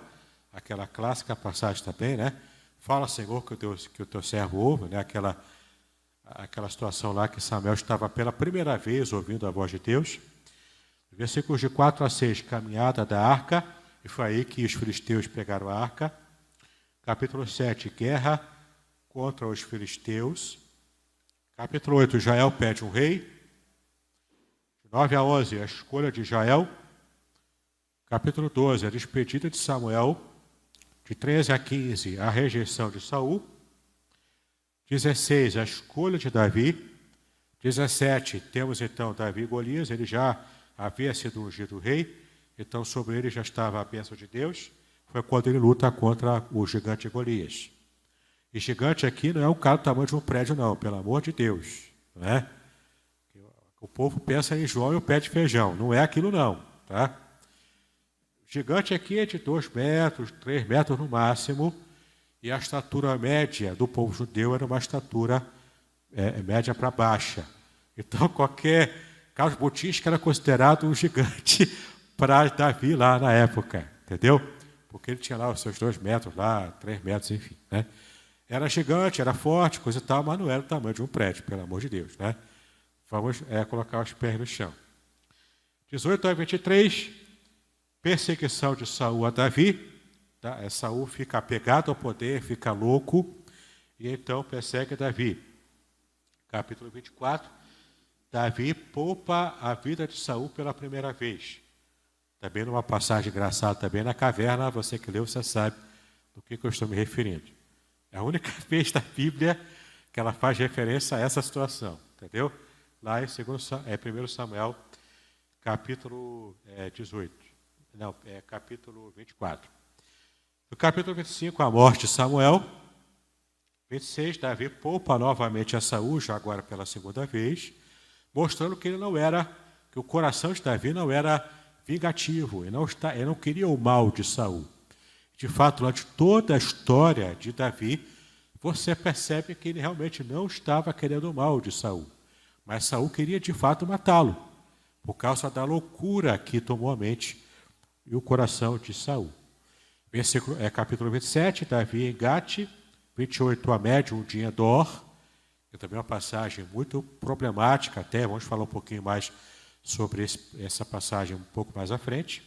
aquela clássica passagem também, né? Fala, Senhor, que o teu servo ouve, né? Aquela situação lá que Samuel estava pela primeira vez ouvindo a voz de Deus. Versículos de 4 a 6, caminhada da arca, e foi aí que os filisteus pegaram a arca. Capítulo 7, guerra contra os filisteus. Capítulo 8, Jael pede um rei. De 9 a 11, a escolha de Jael. Capítulo 12, a despedida de Samuel. De 13 a 15, a rejeição de Saul. 16, a escolha de Davi. 17, temos então Davi e Golias, ele já havia sido ungido rei, então sobre ele já estava a bênção de Deus. Foi quando ele luta contra o gigante Golias. E gigante aqui não é um cara do tamanho de um prédio, não, pelo amor de Deus, né? O povo pensa em João e o pé de feijão, não é aquilo não, tá? O gigante aqui é de 2 metros, 3 metros no máximo, e a estatura média do povo judeu era uma estatura média para baixa. Então, Carlos Botinski era considerado um gigante para Davi lá na época, entendeu? Porque ele tinha lá os seus 2 metros, lá, 3 metros, enfim, né? era gigante, era forte, coisa e tal, mas não era o tamanho de um prédio, pelo amor de Deus, né? Vamos colocar os pés no chão. 18 a 23, perseguição de Saul a Davi. Tá? Saul fica apegado ao poder, fica louco, e então persegue Davi. Capítulo 24, Davi poupa a vida de Saul pela primeira vez. Também numa passagem engraçada, também na caverna, você que leu, você sabe do que eu estou me referindo. É a única vez da Bíblia que ela faz referência a essa situação, entendeu? Lá em 1 Samuel, capítulo 18. Não, capítulo 24. No capítulo 25, a morte de Samuel. 26, Davi poupa novamente a Saul, já agora pela segunda vez, mostrando que que o coração de Davi não era vingativo, ele não queria o mal de Saul. De fato, durante toda a história de Davi, você percebe que ele realmente não estava querendo o mal de Saul. Mas Saul queria de fato matá-lo, por causa da loucura que tomou a mente e o coração de Saul. Capítulo 27, Davi em Gate, 28, a Médium de Endor, que também é uma passagem muito problemática, até vamos falar um pouquinho mais sobre essa passagem um pouco mais à frente.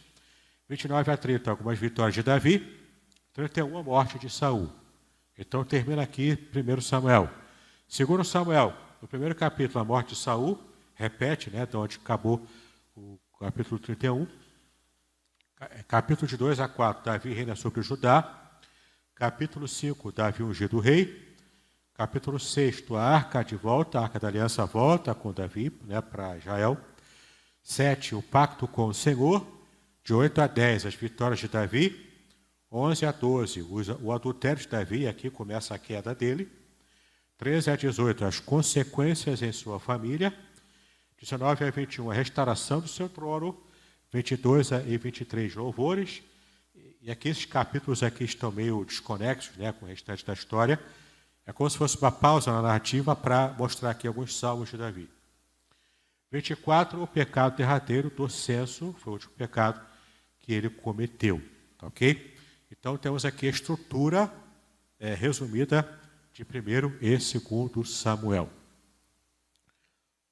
29 a 30, algumas vitórias de Davi. 31, a morte de Saul. Então termina aqui 1 Samuel. 2 Samuel, no primeiro capítulo, a morte de Saul, repete, né, de onde acabou o capítulo 31. Capítulo de 2 a 4, Davi reina sobre o Judá. Capítulo 5, Davi ungido rei. Capítulo 6, a arca de volta, a arca da aliança volta com Davi, né, para Israel. 7, o pacto com o Senhor. De 8 a 10, as vitórias de Davi. 11 a 12, o adultério de Davi, aqui começa a queda dele. 13 a 18, as consequências em sua família. 19 a 21, a restauração do seu trono. 22 e 23, louvores. E aqui esses capítulos aqui estão meio desconexos, né, com o restante da história. É como se fosse uma pausa na narrativa para mostrar aqui alguns salmos de Davi. 24, o pecado derradeiro do censo, foi o último pecado que ele cometeu. Tá, ok? Então temos aqui a estrutura resumida de 1º e 2º Samuel.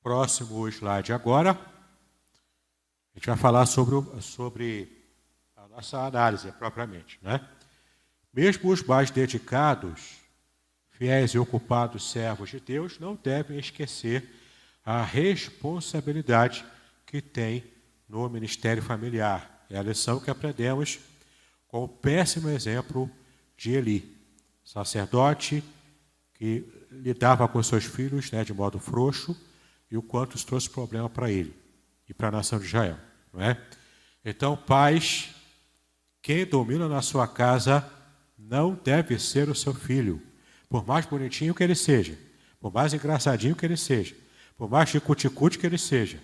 Próximo slide agora. A gente vai falar sobre a nossa análise propriamente, né? Mesmo os mais dedicados, fiéis e ocupados servos de Deus não devem esquecer a responsabilidade que tem no ministério familiar. É a lição que aprendemos com o péssimo exemplo de Eli, sacerdote que lidava com seus filhos, né, de modo frouxo, e o quanto isso trouxe problema para ele e para a nação de Israel. Não é? Então, pais, quem domina na sua casa não deve ser o seu filho, por mais bonitinho que ele seja, por mais engraçadinho que ele seja, por mais chicuticute que ele seja.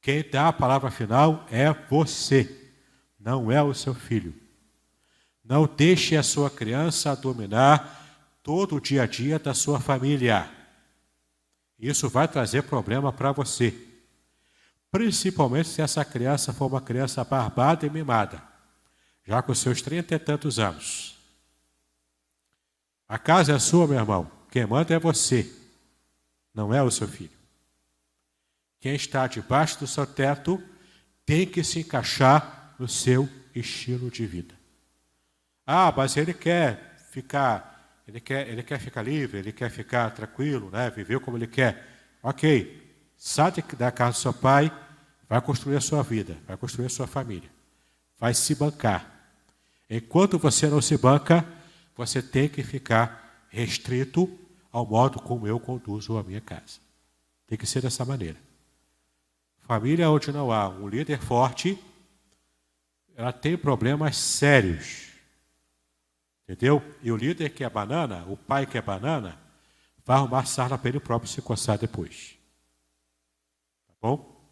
Quem dá a palavra final é você, não é o seu filho. Não deixe a sua criança dominar todo o dia a dia da sua família. Isso vai trazer problema para você. Principalmente se essa criança for uma criança barbada e mimada, já com seus 30 e tantos anos. A casa é sua, meu irmão. Quem manda é você, não é o seu filho. Quem está debaixo do seu teto tem que se encaixar no seu estilo de vida. Ah, mas ele quer ficar livre, ele quer ficar tranquilo, né? Viver como ele quer. Ok, sai da casa do seu pai, vai construir a sua vida, vai construir a sua família, vai se bancar. Enquanto você não se banca, você tem que ficar restrito ao modo como eu conduzo a minha casa. Tem que ser dessa maneira. Família onde não há um líder forte, ela tem problemas sérios. Entendeu? E o líder que é banana, o pai que é banana, vai arrumar sarna para ele próprio se coçar depois. Tá bom?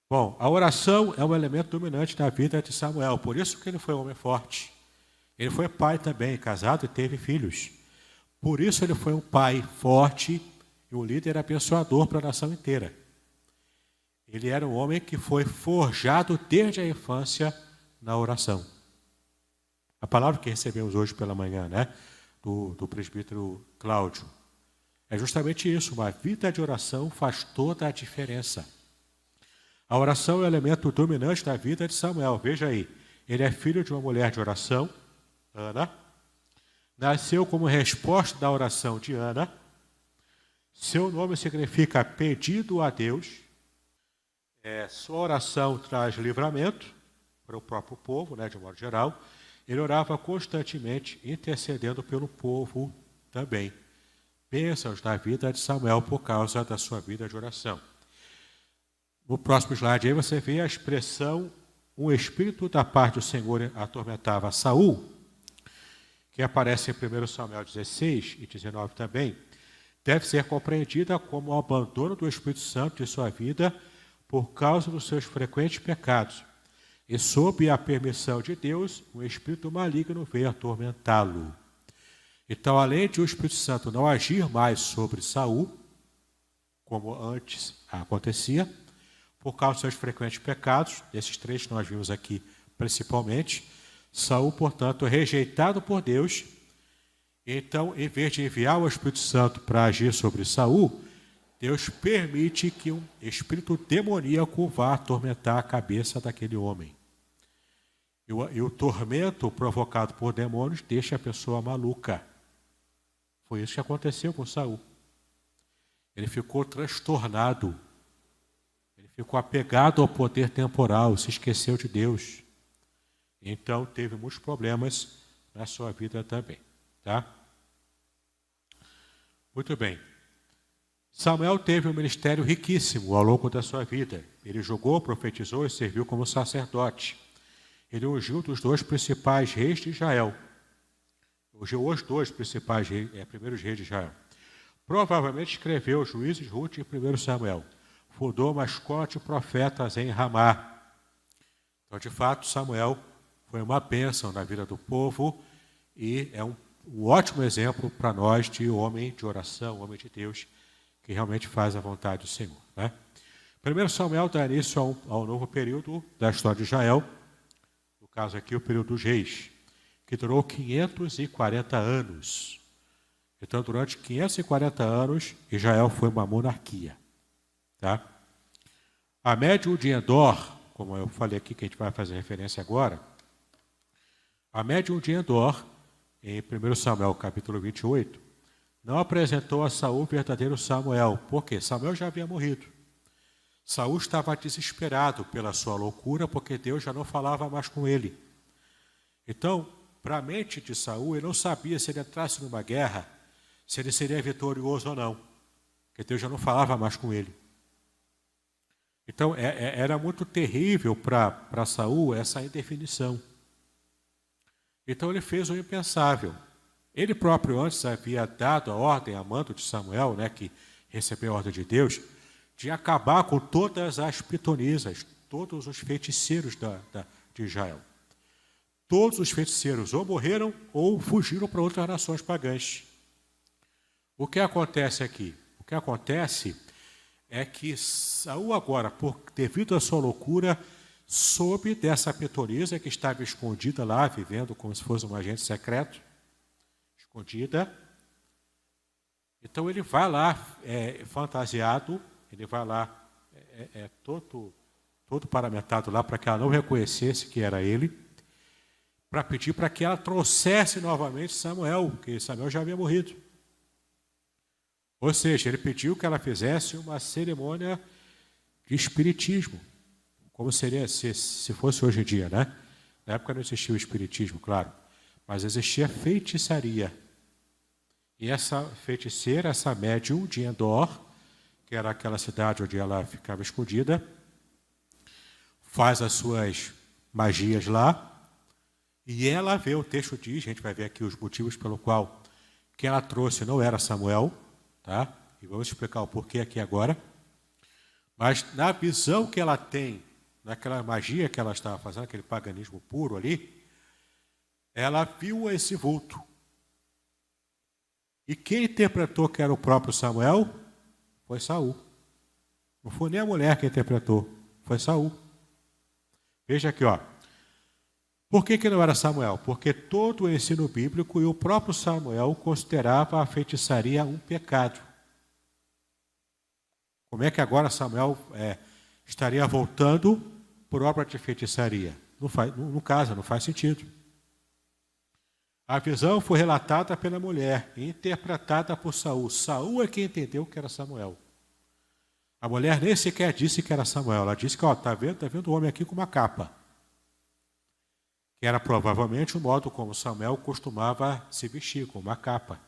Bom, a oração é um elemento dominante na vida de Samuel, por isso que ele foi um homem forte. Ele foi pai também, casado e teve filhos. Por isso ele foi um pai forte e um líder abençoador para a nação inteira. Ele era um homem que foi forjado desde a infância na oração. A palavra que recebemos hoje pela manhã, né, do presbítero Cláudio, é justamente isso. Uma vida de oração faz toda a diferença. A oração é o elemento dominante da vida de Samuel. Veja aí, ele é filho de uma mulher de oração, Ana, nasceu como resposta da oração de Ana, seu nome significa pedido a Deus, sua oração traz livramento para o próprio povo, né, de modo geral. Ele orava constantemente, intercedendo pelo povo também. Bênçãos na vida de Samuel por causa da sua vida de oração. No próximo slide aí você vê a expressão um espírito da parte do Senhor atormentava Saul, que aparece em 1 Samuel 16 e 19 também, deve ser compreendida como o abandono do Espírito Santo de sua vida por causa dos seus frequentes pecados. E sob a permissão de Deus, um espírito maligno veio atormentá-lo. Então, além de o Espírito Santo não agir mais sobre Saul, como antes acontecia, por causa dos seus frequentes pecados, esses três que nós vimos aqui principalmente, Saul, portanto, é rejeitado por Deus. Então, em vez de enviar o Espírito Santo para agir sobre Saul, Deus permite que um espírito demoníaco vá atormentar a cabeça daquele homem. E o tormento provocado por demônios deixa a pessoa maluca. Foi isso que aconteceu com Saul. Ele ficou transtornado. Ele ficou apegado ao poder temporal, se esqueceu de Deus. Então, teve muitos problemas na sua vida também. Tá? Muito bem. Samuel teve um ministério riquíssimo ao longo da sua vida. Ele jogou, profetizou e serviu como sacerdote. Ele ungiu dos dois principais reis de Israel. Ungiu os dois principais primeiros reis de Israel. Provavelmente escreveu Juízes, Ruth e 1 Samuel. Fundou uma escola de profetas em Ramá. Então, de fato, Samuel foi uma bênção na vida do povo e é um ótimo exemplo para nós de homem de oração, homem de Deus, que realmente faz a vontade do Senhor. Né? 1 Samuel dá início ao novo período da história de Israel, no caso aqui o período dos reis, que durou 540 anos. Então, durante 540 anos, Israel foi uma monarquia. Tá? A médium de Endor, como eu falei aqui, que a gente vai fazer referência agora, a médium de Endor, em 1 Samuel capítulo 28, não apresentou a Saul o verdadeiro Samuel, porque Samuel já havia morrido. Saul estava desesperado pela sua loucura, porque Deus já não falava mais com ele. Então, para a mente de Saul, ele não sabia se ele entrasse numa guerra, se ele seria vitorioso ou não, porque Deus já não falava mais com ele. Então, era muito terrível para Saul essa indefinição. Então, ele fez o impensável. Ele próprio antes havia dado a ordem a mando de Samuel, né, que recebeu a ordem de Deus, de acabar com todas as pitonisas, todos os feiticeiros de Israel. Todos os feiticeiros ou morreram ou fugiram para outras nações pagãs. O que acontece aqui? O que acontece é que Saul agora, devido à sua loucura, soube dessa pitonisa que estava escondida lá, vivendo como se fosse um agente secreto, escondida. Então ele vai lá fantasiado, ele vai lá todo paramentado lá para que ela não reconhecesse que era ele, para pedir para que ela trouxesse novamente Samuel, porque Samuel já havia morrido. Ou seja, ele pediu que ela fizesse uma cerimônia de espiritismo, como seria se fosse hoje em dia, né? Na época não existia o espiritismo, claro, mas existia feitiçaria. E essa feiticeira, essa médium de Endor, que era aquela cidade onde ela ficava escondida, faz as suas magias lá, e ela vê, o texto diz, a gente vai ver aqui os motivos pelo qual que ela trouxe não era Samuel, tá? E vamos explicar o porquê aqui agora. Mas na visão que ela tem, naquela magia que ela estava fazendo, aquele paganismo puro ali, ela viu esse vulto. E quem interpretou que era o próprio Samuel foi Saul. Não foi nem a mulher que interpretou, foi Saul. Veja aqui, ó. Por que não era Samuel? Porque todo o ensino bíblico e o próprio Samuel considerava a feitiçaria um pecado. Como é que agora Samuel estaria voltando por obra de feitiçaria? Não casa, não faz sentido. A visão foi relatada pela mulher e interpretada por Saul. Saul é quem entendeu que era Samuel. A mulher nem sequer disse que era Samuel. Ela disse que está vendo o homem aqui com uma capa. Que era provavelmente o modo como Samuel costumava se vestir, com uma capa.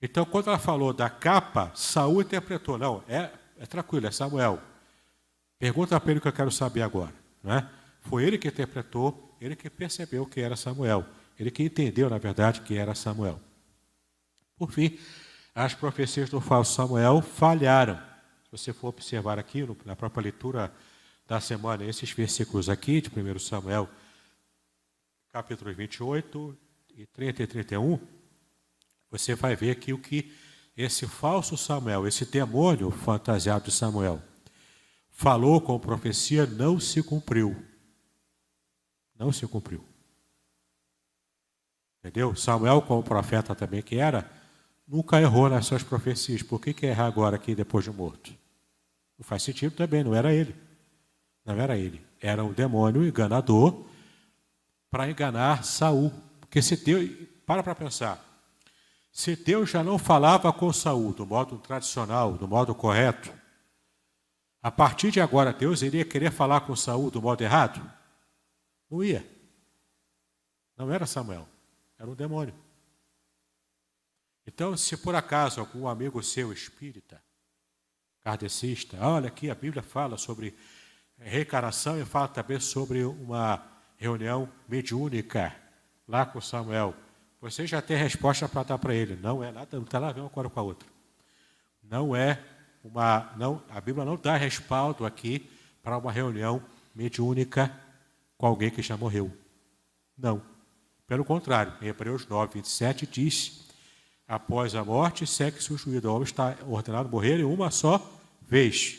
Então, quando ela falou da capa, Saul interpretou, não, é tranquilo, é Samuel. Pergunta para ele o que eu quero saber agora. Não é? Foi ele que interpretou, ele que percebeu que era Samuel. Ele que entendeu, na verdade, que era Samuel. Por fim, as profecias do falso Samuel falharam. Se você for observar aqui, na própria leitura da semana, esses versículos aqui, de 1 Samuel, capítulo 28, e 30 e 31, você vai ver aqui o que esse falso Samuel, esse demônio fantasiado de Samuel, falou com profecia, não se cumpriu. Não se cumpriu. Entendeu? Samuel, como profeta também que era, nunca errou nas suas profecias. Por que errar agora aqui depois de morto? Não faz sentido também, não era ele. Não era ele. Era um demônio enganador para enganar Saul. Porque se Deus, para pensar, se Deus já não falava com Saul do modo tradicional, do modo correto, a partir de agora Deus iria querer falar com Saul do modo errado? Não ia. Não era Samuel, era um demônio. Então, se por acaso algum amigo seu espírita, kardecista, olha aqui a Bíblia fala sobre reencarnação e fala também sobre uma reunião mediúnica lá com Samuel. Você já tem resposta para dar para ele. Não é nada, não está lá a ver uma coisa com a outra. Não é a Bíblia não dá respaldo aqui para uma reunião mediúnica com alguém que já morreu. Não. Pelo contrário, em Hebreus 9, 27 diz: após a morte, segue-se o juízo. O homem está ordenado a morrer em uma só vez.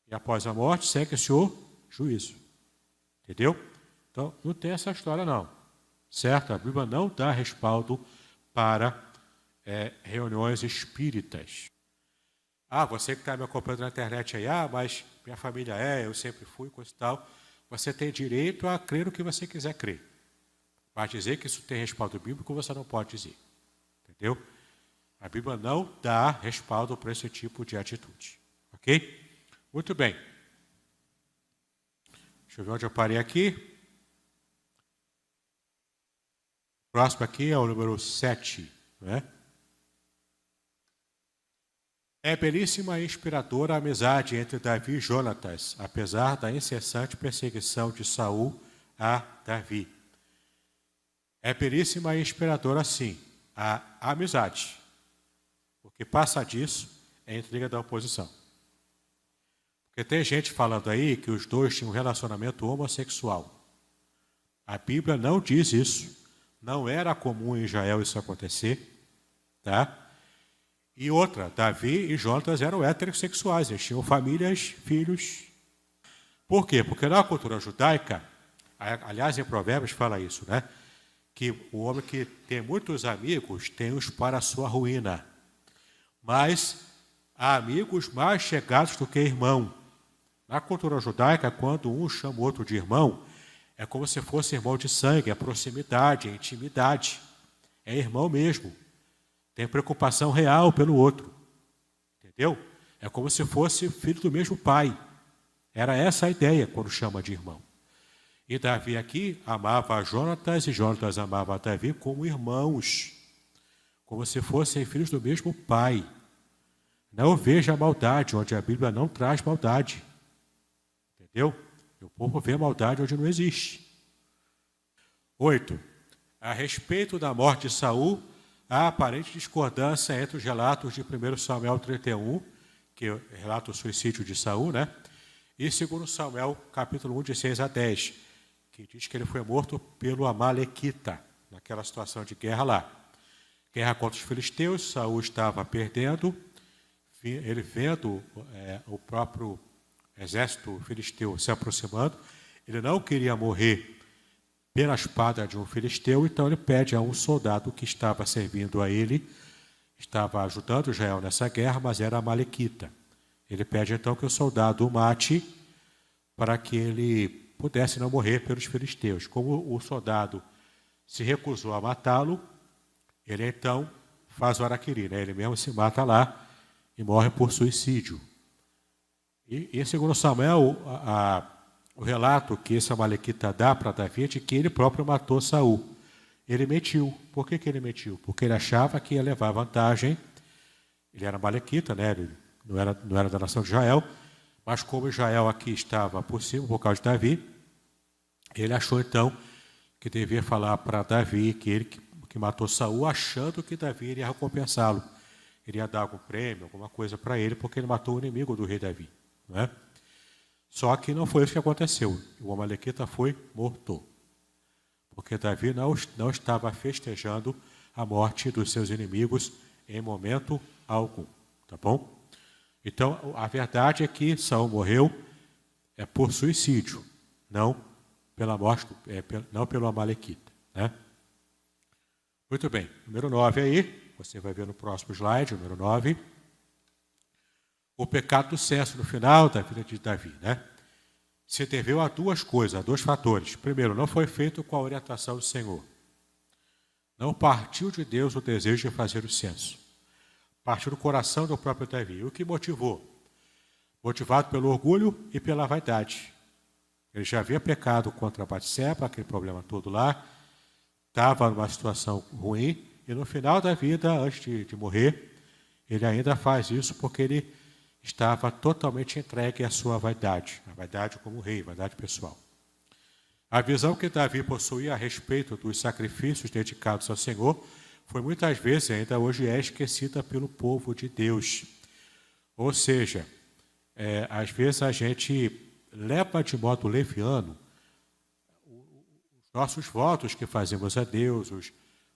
E após a morte, segue-se o juízo. Entendeu? Então, não tem essa história, não. Certo? A Bíblia não dá respaldo para reuniões espíritas. Você que está me acompanhando na internet aí, mas minha família eu sempre fui, coisa e tal. Você tem direito a crer o que você quiser crer. Mas dizer que isso tem respaldo bíblico, você não pode dizer. Entendeu? A Bíblia não dá respaldo para esse tipo de atitude. Ok? Muito bem. Deixa eu ver onde eu parei aqui. O próximo aqui é o número 7. Né? É belíssima e inspiradora a amizade entre Davi e Jonatas, apesar da incessante perseguição de Saul a Davi. É belíssima e inspiradora, sim, a amizade. Porque passa disso é a intriga da oposição. Porque tem gente falando aí que os dois tinham um relacionamento homossexual. A Bíblia não diz isso. Não era comum em Israel isso acontecer. Tá? E outra, Davi e Jonatas eram heterossexuais. Eles tinham famílias, filhos. Por quê? Porque na cultura judaica, aliás, em Provérbios fala isso, né? Que o homem que tem muitos amigos tem os para a sua ruína. Mas há amigos mais chegados do que irmão. Na cultura judaica, quando um chama o outro de irmão, é como se fosse irmão de sangue, é proximidade, é intimidade. É irmão mesmo. Tem preocupação real pelo outro. Entendeu? É como se fosse filho do mesmo pai. Era essa a ideia quando chama de irmão. E Davi aqui amava a Jonatas e Jonatas amava a Davi como irmãos. Como se fossem filhos do mesmo pai. Não veja maldade onde a Bíblia não traz maldade. Entendeu? O povo vê maldade onde não existe. 8. A respeito da morte de Saul, há aparente discordância entre os relatos de 1 Samuel 31, que relata o suicídio de Saul, né? E 2 Samuel, capítulo 1, de 6 a 10, que diz que ele foi morto pelo Amalequita, naquela situação de guerra lá. Guerra contra os filisteus, Saul estava perdendo, ele vendo o próprio exército filisteu se aproximando, Ele não queria morrer pela espada de um filisteu, então ele pede a um soldado que estava servindo a ele, estava ajudando Israel nessa guerra, mas era amalequita. Ele pede então que o soldado o mate para que ele pudesse não morrer pelos filisteus. Como o soldado se recusou a matá-lo, ele então faz o araquiri, né? Ele mesmo se mata lá e morre por suicídio. E em 2 Samuel, o relato que esse amalequita dá para Davi é de que ele próprio matou Saul. Ele mentiu. Por que ele mentiu? Porque ele achava que ia levar vantagem. Ele era amalequita, né? Ele não era da nação de Israel, mas como Israel aqui estava por cima, por causa de Davi, ele achou então que devia falar para Davi que ele que matou Saul, achando que Davi iria recompensá-lo. Iria dar algum prêmio, alguma coisa para ele, porque ele matou o inimigo do rei Davi. Não é? Só que não foi isso que aconteceu. O amalequita foi morto. Porque Davi não estava festejando a morte dos seus inimigos em momento algum. Tá bom? Então, a verdade é que Saul morreu por suicídio, não pela morte, não pelo amalequita. Né? Muito bem. Número 9 aí, você vai ver no próximo slide, número 9. O pecado do senso no final da vida de Davi, né? Se deveu a duas coisas, a dois fatores. Primeiro, não foi feito com a orientação do Senhor. Não partiu de Deus o desejo de fazer o censo. Partiu do coração do próprio Davi. O que motivou? Motivado pelo orgulho e pela vaidade. Ele já havia pecado contra Batseba, aquele problema todo lá, estava numa situação ruim, e no final da vida, antes de morrer, ele ainda faz isso porque ele estava totalmente entregue à sua vaidade, a vaidade como rei, a vaidade pessoal. A visão que Davi possuía a respeito dos sacrifícios dedicados ao Senhor foi muitas vezes, e ainda hoje é, esquecida pelo povo de Deus. Ou seja, às vezes a gente leva de modo leviano os nossos votos que fazemos a Deus,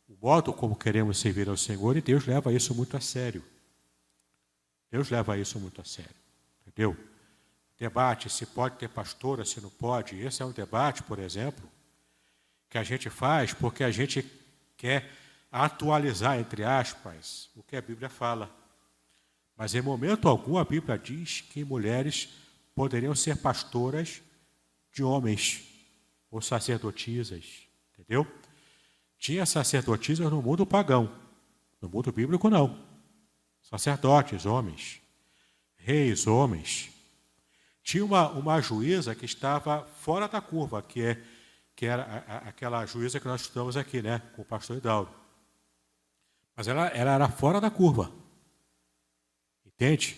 o modo como queremos servir ao Senhor, e Deus leva isso muito a sério. Deus leva isso muito a sério, entendeu? Debate se pode ter pastora, se não pode. Esse é um debate, por exemplo, que a gente faz porque a gente quer atualizar, entre aspas, o que a Bíblia fala. Mas em momento algum a Bíblia diz que mulheres poderiam ser pastoras de homens ou sacerdotisas, entendeu? Tinha sacerdotisas no mundo pagão, no mundo bíblico não. Sacerdotes, homens, reis, homens. Tinha uma juíza que estava fora da curva, que era aquela juíza que nós estudamos aqui, né, com o pastor Hidalgo. Mas ela era fora da curva. Entende?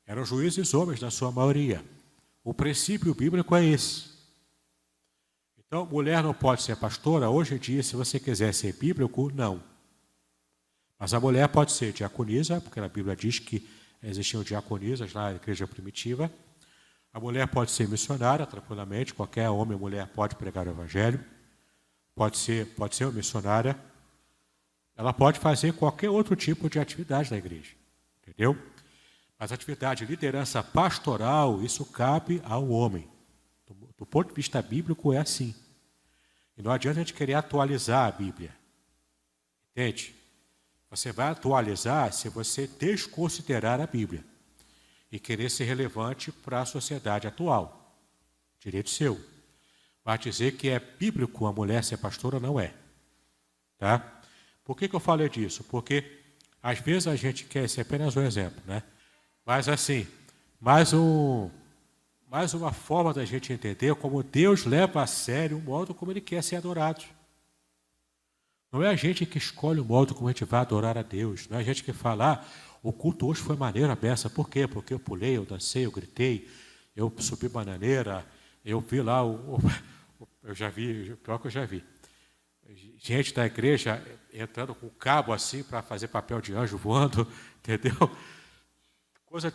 Eram juízes homens, na sua maioria. O princípio bíblico é esse. Então, mulher não pode ser pastora. Hoje em dia, se você quiser ser bíblico, não. Mas a mulher pode ser diaconisa, porque a Bíblia diz que existiam diaconisas lá na igreja primitiva. A mulher pode ser missionária, tranquilamente. Qualquer homem ou mulher pode pregar o evangelho. Pode ser uma missionária. Ela pode fazer qualquer outro tipo de atividade na igreja. Entendeu? Mas a atividade de liderança pastoral, isso cabe ao homem. Do ponto de vista bíblico, é assim. E não adianta a gente querer atualizar a Bíblia. Entende? Você vai atualizar se você desconsiderar a Bíblia e querer ser relevante para a sociedade atual. Direito seu. Mas dizer que é bíblico a mulher ser pastora, não é. Tá? Por que eu falei disso? Porque às vezes a gente quer, esse é apenas um exemplo, né? Mas assim, mais uma forma da gente entender como Deus leva a sério o modo como Ele quer ser adorado. Não é a gente que escolhe o modo como a gente vai adorar a Deus. Não é a gente que fala, o culto hoje foi maneiro a beça. Por quê? Porque eu pulei, eu dancei, eu gritei, eu subi bananeira, eu vi lá, eu já vi, pior que eu já vi. Gente da igreja entrando com cabo assim para fazer papel de anjo voando, entendeu? Coisa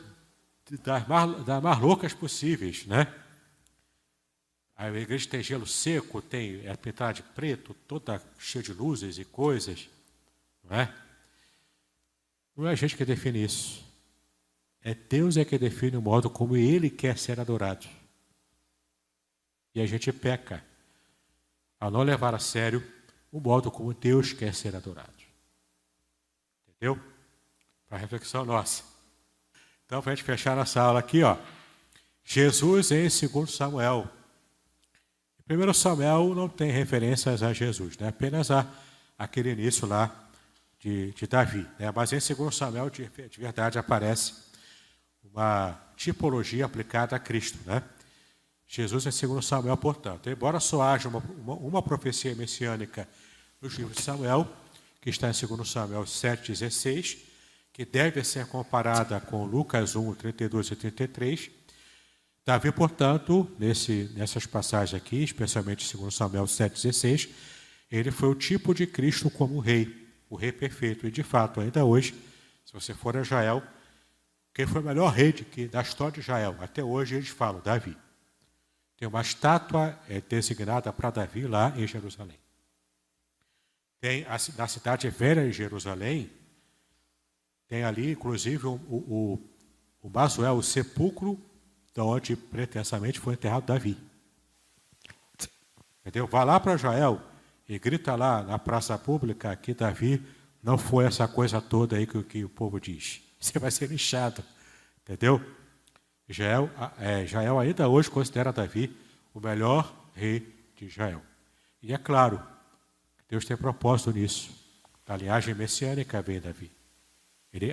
das mais loucas possíveis, né? A igreja tem gelo seco, é pintada de preto, toda cheia de luzes e coisas, não é? Não é a gente que define isso. É Deus que define o modo como Ele quer ser adorado. E a gente peca a não levar a sério o modo como Deus quer ser adorado. Entendeu? Para reflexão nossa. Então, para a gente fechar nossa aula aqui, ó. Jesus em 2 Samuel. Em 1 Samuel não tem referências a Jesus, né? Apenas aquele início lá de Davi. Né? Mas em 2 Samuel, de verdade, aparece uma tipologia aplicada a Cristo. Né? Jesus em 2 Samuel, portanto. Embora só haja uma profecia messiânica no livro de Samuel, que está em 2 Samuel 7,16, que deve ser comparada com Lucas 1, 32 e 33, Davi, portanto, nessas passagens aqui, especialmente em 2 Samuel 7,16, ele foi o tipo de Cristo como rei, o rei perfeito. E, de fato, ainda hoje, se você for a Israel, quem foi o melhor rei da história de Israel? Até hoje eles falam, Davi. Tem uma estátua designada para Davi lá em Jerusalém. Tem na cidade velha de Jerusalém, tem ali, inclusive, o mausoléu, o sepulcro, de onde pretensamente foi enterrado Davi. Entendeu? Vá lá para Israel e grita lá na praça pública que Davi não foi essa coisa toda aí que o povo diz. Você vai ser lixado. Entendeu? Israel ainda hoje considera Davi o melhor rei de Israel. E é claro, Deus tem propósito nisso. A linhagem messiânica vem Davi. Ele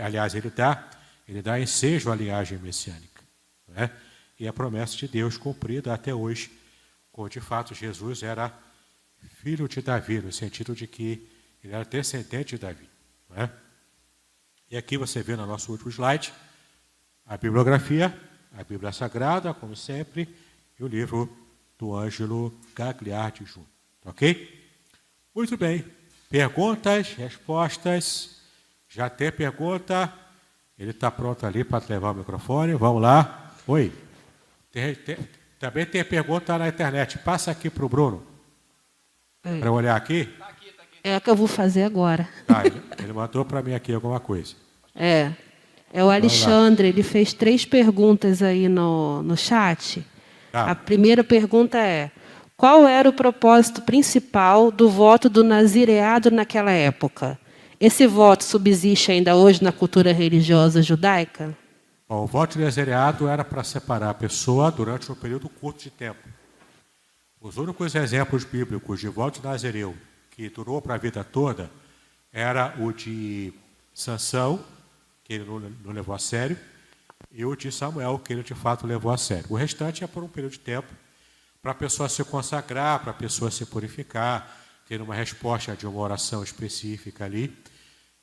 dá ensejo à linhagem messiânica. Não é? E a promessa de Deus cumprida até hoje, como de fato Jesus era filho de Davi, no sentido de que ele era descendente de Davi. Não é? E aqui você vê no nosso último slide a bibliografia, a Bíblia Sagrada, como sempre, e o livro do Ângelo Gagliardi Júnior. Ok? Muito bem. Perguntas, respostas. Já tem pergunta? Ele está pronto ali para levar o microfone. Vamos lá. Oi. Também tem pergunta na internet. Passa aqui para o Bruno. Para eu olhar aqui. Tá aqui. É o que eu vou fazer agora. Tá, ele mandou para mim aqui alguma coisa. É o Alexandre, ele fez 3 perguntas aí no chat. Tá. A primeira pergunta é: qual era o propósito principal do voto do nazireado naquela época? Esse voto subsiste ainda hoje na cultura religiosa judaica? Bom, o voto de nazireado era para separar a pessoa durante um período curto de tempo. Os únicos exemplos bíblicos de voto de nazireu que durou para a vida toda era o de Sansão, que ele não levou a sério, e o de Samuel, que ele de fato levou a sério. O restante é por um período de tempo para a pessoa se consagrar, para a pessoa se purificar, ter uma resposta de uma oração específica ali,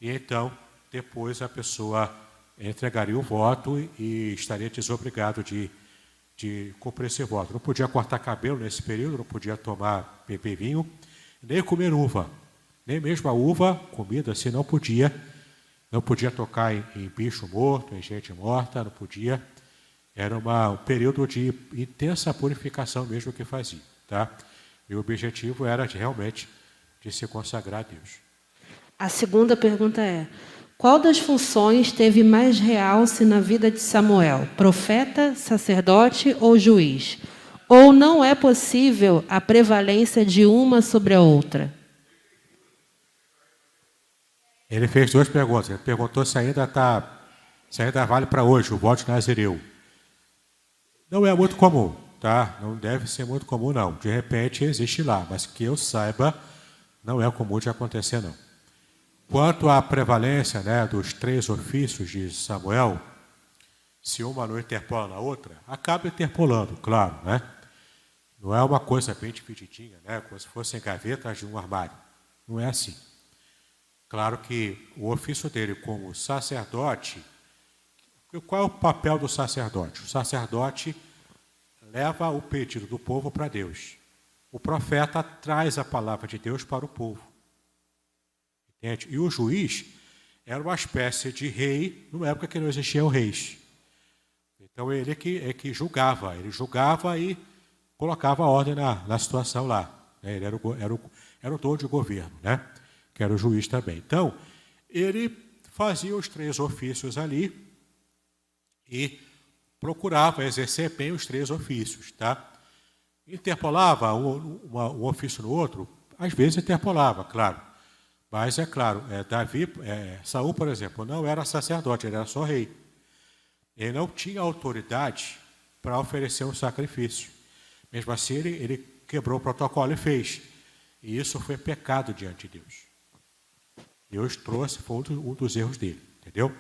e então depois a pessoa entregaria o voto e estaria desobrigado de cumprir esse voto. Não podia cortar cabelo nesse período, não podia beber vinho, nem comer uva. Nem mesmo a uva, comida assim, não podia. Não podia tocar em bicho morto, em gente morta, não podia. Era um período de intensa purificação mesmo que fazia. Tá? E o objetivo era realmente de se consagrar a Deus. A segunda pergunta é: qual das funções teve mais realce na vida de Samuel? Profeta, sacerdote ou juiz? Ou não é possível a prevalência de uma sobre a outra? Ele fez 2 perguntas. Ele perguntou se ainda vale para hoje o voto de nazireu. Não é muito comum, tá? Não deve ser muito comum, não. De repente existe lá, mas que eu saiba, não é comum de acontecer, não. Quanto à prevalência, né, dos 3 ofícios de Samuel, se uma não interpola na outra, acaba interpolando, claro, né? Não é uma coisa bem divididinha, né? Como se fossem gavetas de um armário. Não é assim. Claro que o ofício dele como sacerdote, qual é o papel do sacerdote? O sacerdote leva o pedido do povo para Deus. O profeta traz a palavra de Deus para o povo. Entende? E o juiz era uma espécie de rei, numa época que não existiam reis. Então ele é que julgava, e colocava ordem na situação lá. Ele era o dono de governo, né? Que era o juiz também. Então, ele fazia os 3 ofícios ali e procurava exercer bem os 3 ofícios, tá? Interpolava um ofício no outro? Às vezes interpolava, claro. Mas é claro, Saul, por exemplo, não era sacerdote, ele era só rei. Ele não tinha autoridade para oferecer um sacrifício. Mesmo assim, ele quebrou o protocolo e fez. E isso foi pecado diante de Deus. Deus trouxe, foi um dos erros dele, entendeu?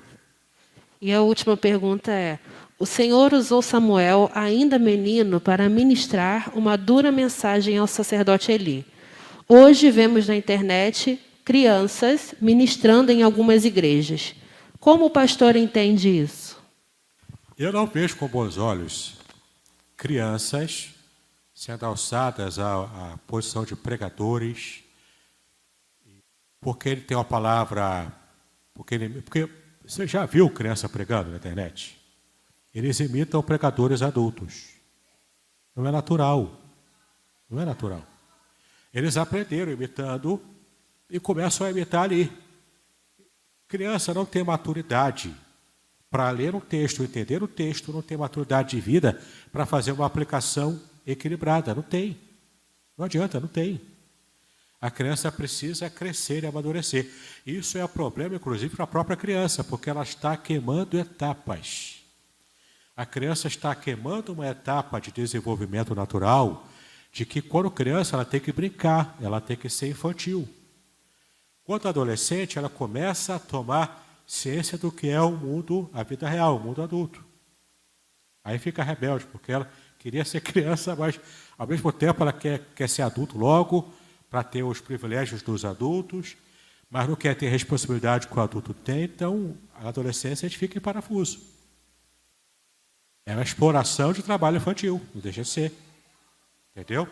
E a última pergunta é: o Senhor usou Samuel, ainda menino, para ministrar uma dura mensagem ao sacerdote Eli. Hoje vemos na internet crianças ministrando em algumas igrejas. Como o pastor entende isso? Eu não vejo com bons olhos crianças sendo alçadas à posição de pregadores, porque ele tem uma palavra... Porque você já viu criança pregando na internet? Eles imitam pregadores adultos. Não é natural. Não é natural. Eles aprenderam imitando e começam a imitar ali. Criança não tem maturidade para ler um texto, entender o texto, não tem maturidade de vida para fazer uma aplicação equilibrada. Não tem. Não adianta, não tem. A criança precisa crescer e amadurecer. Isso é um problema, inclusive, para a própria criança, porque ela está queimando etapas. A criança está queimando uma etapa de desenvolvimento natural, de que quando criança ela tem que brincar, ela tem que ser infantil. Quando adolescente, ela começa a tomar ciência do que é o mundo, a vida real, o mundo adulto. Aí fica rebelde, porque ela queria ser criança, mas ao mesmo tempo ela quer ser adulto logo, para ter os privilégios dos adultos, mas não quer ter a responsabilidade que o adulto tem, então a adolescência a gente fica em parafuso. É uma exploração de trabalho infantil, não deixa de ser. Entendeu?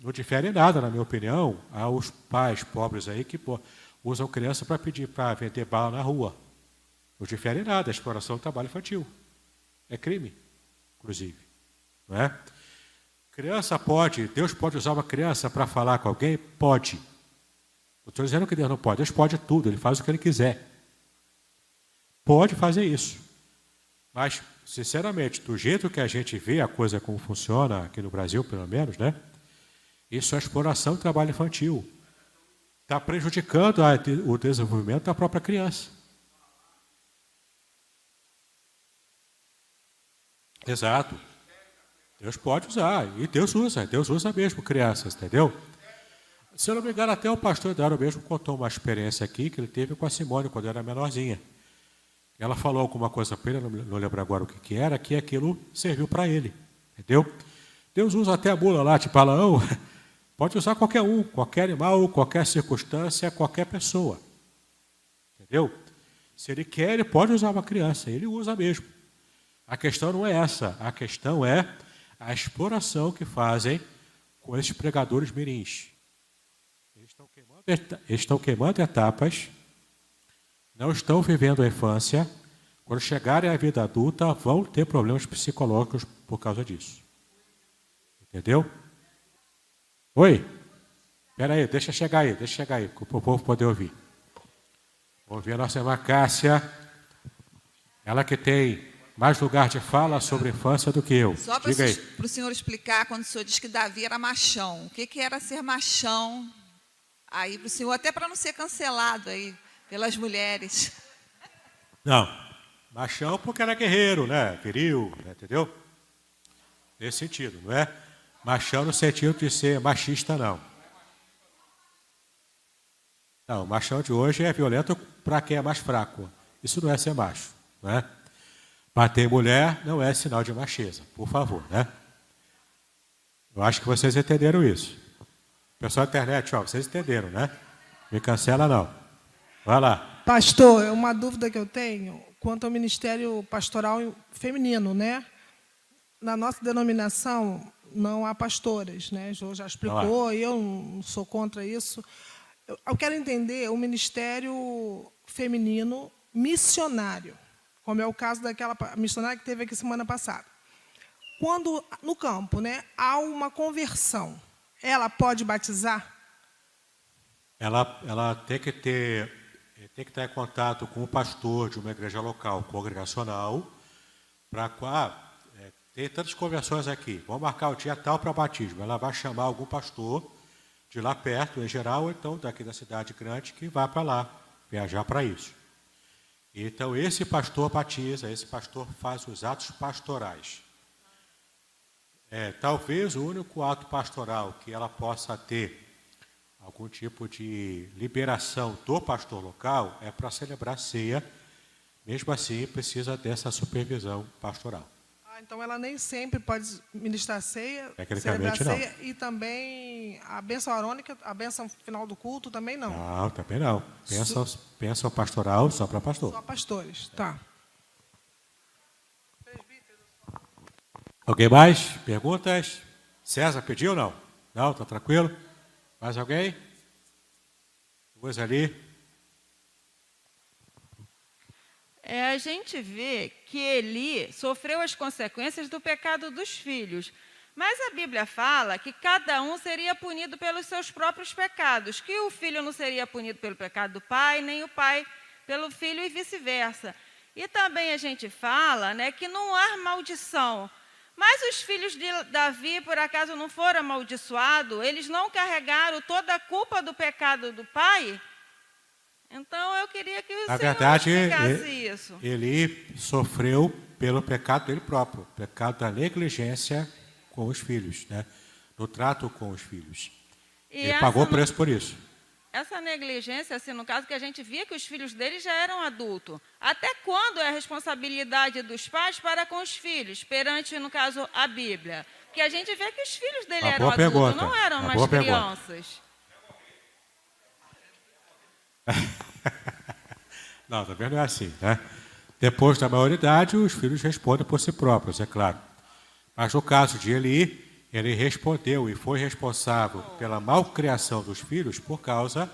Não difere nada, na minha opinião, aos pais pobres aí que usam criança para pedir para vender bala na rua. Não difere nada, é exploração do trabalho infantil. É crime, inclusive. Não é? Deus pode usar uma criança para falar com alguém? Pode. Não estou dizendo que Deus não pode, Deus pode tudo, Ele faz o que Ele quiser. Pode fazer isso. Mas, sinceramente, do jeito que a gente vê a coisa como funciona, aqui no Brasil pelo menos, né? Isso é exploração do trabalho infantil. Está prejudicando o desenvolvimento da própria criança. Exato. Deus pode usar, e Deus usa mesmo crianças, entendeu? Se eu não me engano, até o pastor Dário mesmo contou uma experiência aqui que ele teve com a Simone quando era menorzinha. Ela falou alguma coisa para ele, não lembro agora o que era, que aquilo serviu para ele, entendeu? Deus usa até a mula lá, tipo Balaão, pode usar qualquer um, qualquer animal, qualquer circunstância, qualquer pessoa, entendeu? Se ele quer, ele pode usar uma criança, ele usa mesmo. A questão não é essa, a questão é a exploração que fazem com esses pregadores mirins. Eles estão queimando etapas, não estão vivendo a infância. Quando chegarem à vida adulta, vão ter problemas psicológicos por causa disso. Entendeu? Oi? Espera aí, deixa chegar aí, para o povo poder ouvir. Vamos ouvir a nossa irmã Cássia, ela que tem mais lugar de fala sobre infância do que eu. Só para o senhor explicar, quando o senhor diz que Davi era machão, o que era ser machão aí para o senhor, até para não ser cancelado aí pelas mulheres? Não, machão porque era guerreiro, né? Viril, né? Entendeu? Nesse sentido, não é? Machão no sentido de ser machista, não. Não, o machão de hoje é violento para quem é mais fraco. Isso não é ser macho, não é? Bater mulher não é sinal de macheza, por favor, né? Eu acho que vocês entenderam isso. Pessoal da internet, vocês entenderam, né? Me cancela não. Vai lá. Pastor, uma dúvida que eu tenho quanto ao ministério pastoral feminino, né? Na nossa denominação não há pastoras, né? O senhor já explicou, e eu não sou contra isso. Eu quero entender o ministério feminino missionário, como é o caso daquela missionária que teve aqui semana passada. Quando, no campo, né, há uma conversão, ela pode batizar? Ela tem que estar em contato com o pastor de uma igreja local, congregacional, para tem tantas convenções aqui, vamos marcar o dia tal para batismo. Ela vai chamar algum pastor de lá perto, em geral, ou então daqui da cidade grande, que vá para lá, viajar para isso. Então, esse pastor batiza, esse pastor faz os atos pastorais. Talvez o único ato pastoral que ela possa ter algum tipo de liberação do pastor local é para celebrar ceia. Mesmo assim, precisa dessa supervisão pastoral. Então ela nem sempre pode ministrar ceia, Tecnicamente, celebrar não. ceia, e também a bênção arônica, a bênção final do culto, também não. Não, também não. Bênção pastoral só para pastor. Só pastores, tá. Alguém mais? Perguntas? César pediu ou não? Não, está tranquilo? Mais alguém? Duas ali. A gente vê que Eli sofreu as consequências do pecado dos filhos. Mas a Bíblia fala que cada um seria punido pelos seus próprios pecados, que o filho não seria punido pelo pecado do pai, nem o pai pelo filho e vice-versa. E também a gente fala, né, que não há maldição. Mas os filhos de Davi, por acaso, não foram amaldiçoados? Eles não carregaram toda a culpa do pecado do pai? Então, eu queria que o Na Senhor verdade, explicasse isso. ele sofreu pelo pecado dele próprio, pecado da negligência com os filhos, né? No trato com os filhos. E Ele pagou o preço por isso. Essa negligência, assim, no caso que a gente via que os filhos dele já eram adultos. Até quando é a responsabilidade dos pais para com os filhos, perante, no caso, a Bíblia? Porque a gente vê que os filhos dele Uma eram boa adultos, pergunta. não eram Uma mais boa pergunta. crianças. Não, também não é assim, né? Depois da maioridade, os filhos respondem por si próprios, é claro. Mas no caso de Eli, ele respondeu e foi responsável pela malcriação dos filhos por causa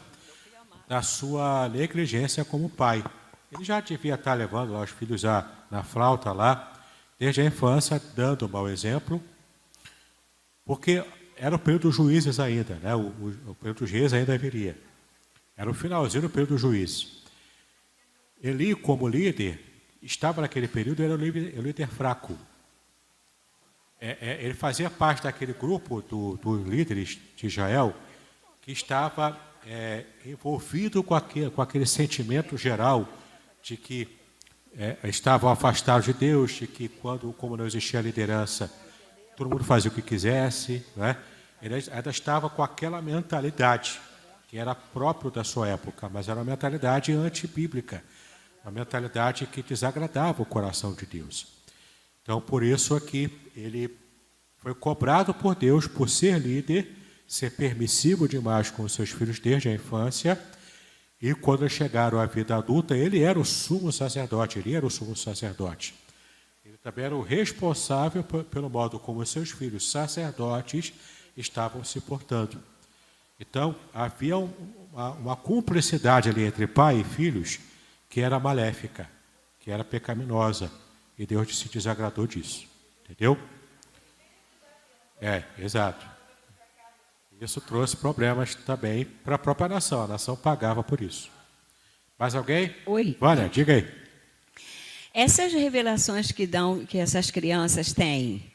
da sua negligência como pai. Ele já devia estar levando lá os filhos na flauta lá, desde a infância, dando um mau exemplo, porque era o período dos juízes ainda, né? O período dos reis ainda viria. Era o finalzinho do período dos juízes. Eli, como líder, estava naquele período, era o líder fraco. Ele fazia parte daquele grupo dos líderes de Israel que estava envolvido com aquele sentimento geral de que estavam afastados de Deus, de que como não existia liderança, todo mundo fazia o que quisesse, né? Ele ainda estava com aquela mentalidade que era próprio da sua época, mas era uma mentalidade antibíblica, uma mentalidade que desagradava o coração de Deus. Então, por isso aqui, ele foi cobrado por Deus por ser líder, ser permissivo demais com os seus filhos desde a infância, e quando chegaram à vida adulta, ele era o sumo sacerdote, Ele também era o responsável pelo modo como os seus filhos sacerdotes estavam se portando. Então, havia uma cumplicidade ali entre pai e filhos que era maléfica, que era pecaminosa, e Deus se desagradou disso. Entendeu? Exato. Isso trouxe problemas também para a própria nação. A nação pagava por isso. Mais alguém? Oi. Vânia, diga aí. Essas revelações que essas crianças têm,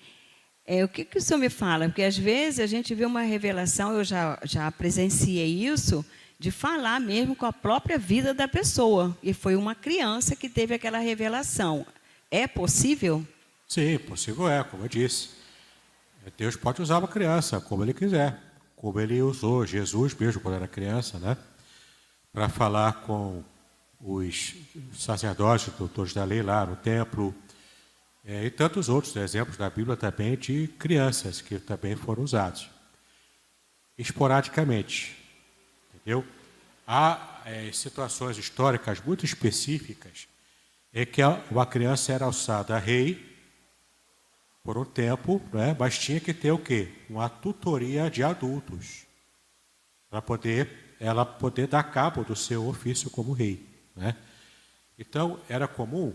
o que o senhor me fala? Porque às vezes a gente vê uma revelação, eu já presenciei isso, de falar mesmo com a própria vida da pessoa. E foi uma criança que teve aquela revelação. É possível? Sim, possível como eu disse. Deus pode usar uma criança como Ele quiser, como Ele usou Jesus mesmo quando era criança, né? Para falar com os sacerdotes, doutores da lei lá no templo, e tantos outros exemplos da Bíblia também de crianças que também foram usados. Esporadicamente, entendeu? Há situações históricas muito específicas em que uma criança era alçada a rei por um tempo, né? Mas tinha que ter o quê? Uma tutoria de adultos para ela poder dar cabo do seu ofício como rei, né? Então, era comum?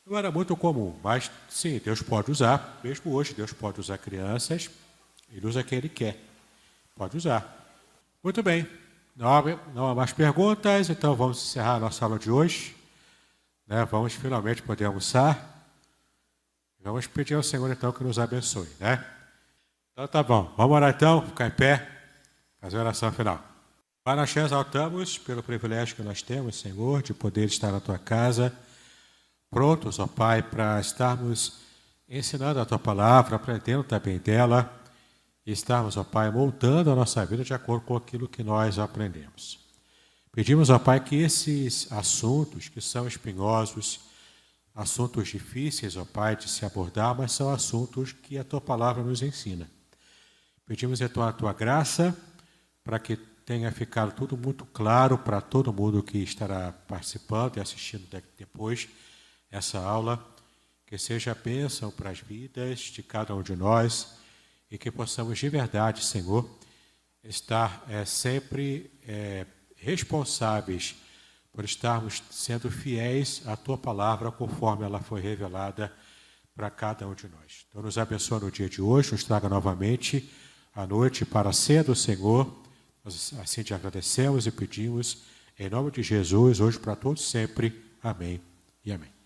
Não era muito comum, mas sim, Deus pode usar, mesmo hoje Deus pode usar crianças, Ele usa quem Ele quer, pode usar. Muito bem, não há mais perguntas, então vamos encerrar a nossa aula de hoje, né? Vamos finalmente poder almoçar. Vamos pedir ao Senhor, então, que nos abençoe, né? Então, tá bom. Vamos orar, então, ficar em pé, fazer a oração final. Pai, nós te exaltamos pelo privilégio que nós temos, Senhor, de poder estar na tua casa, prontos, ó Pai, para estarmos ensinando a tua palavra, aprendendo também dela, e estarmos, ó Pai, moldando a nossa vida de acordo com aquilo que nós aprendemos. Pedimos, ó Pai, que esses assuntos que são espinhosos, assuntos difíceis, ó Pai, de se abordar, mas são assuntos que a tua palavra nos ensina. Pedimos então a tua graça para que tenha ficado tudo muito claro para todo mundo que estará participando e assistindo depois essa aula, que seja bênção para as vidas de cada um de nós e que possamos de verdade, Senhor, estar sempre responsáveis por estarmos sendo fiéis à tua palavra conforme ela foi revelada para cada um de nós. Então nos abençoa no dia de hoje, nos traga novamente à noite para a ceia do Senhor. Nós assim te agradecemos e pedimos em nome de Jesus, hoje para todos sempre. Amém e amém.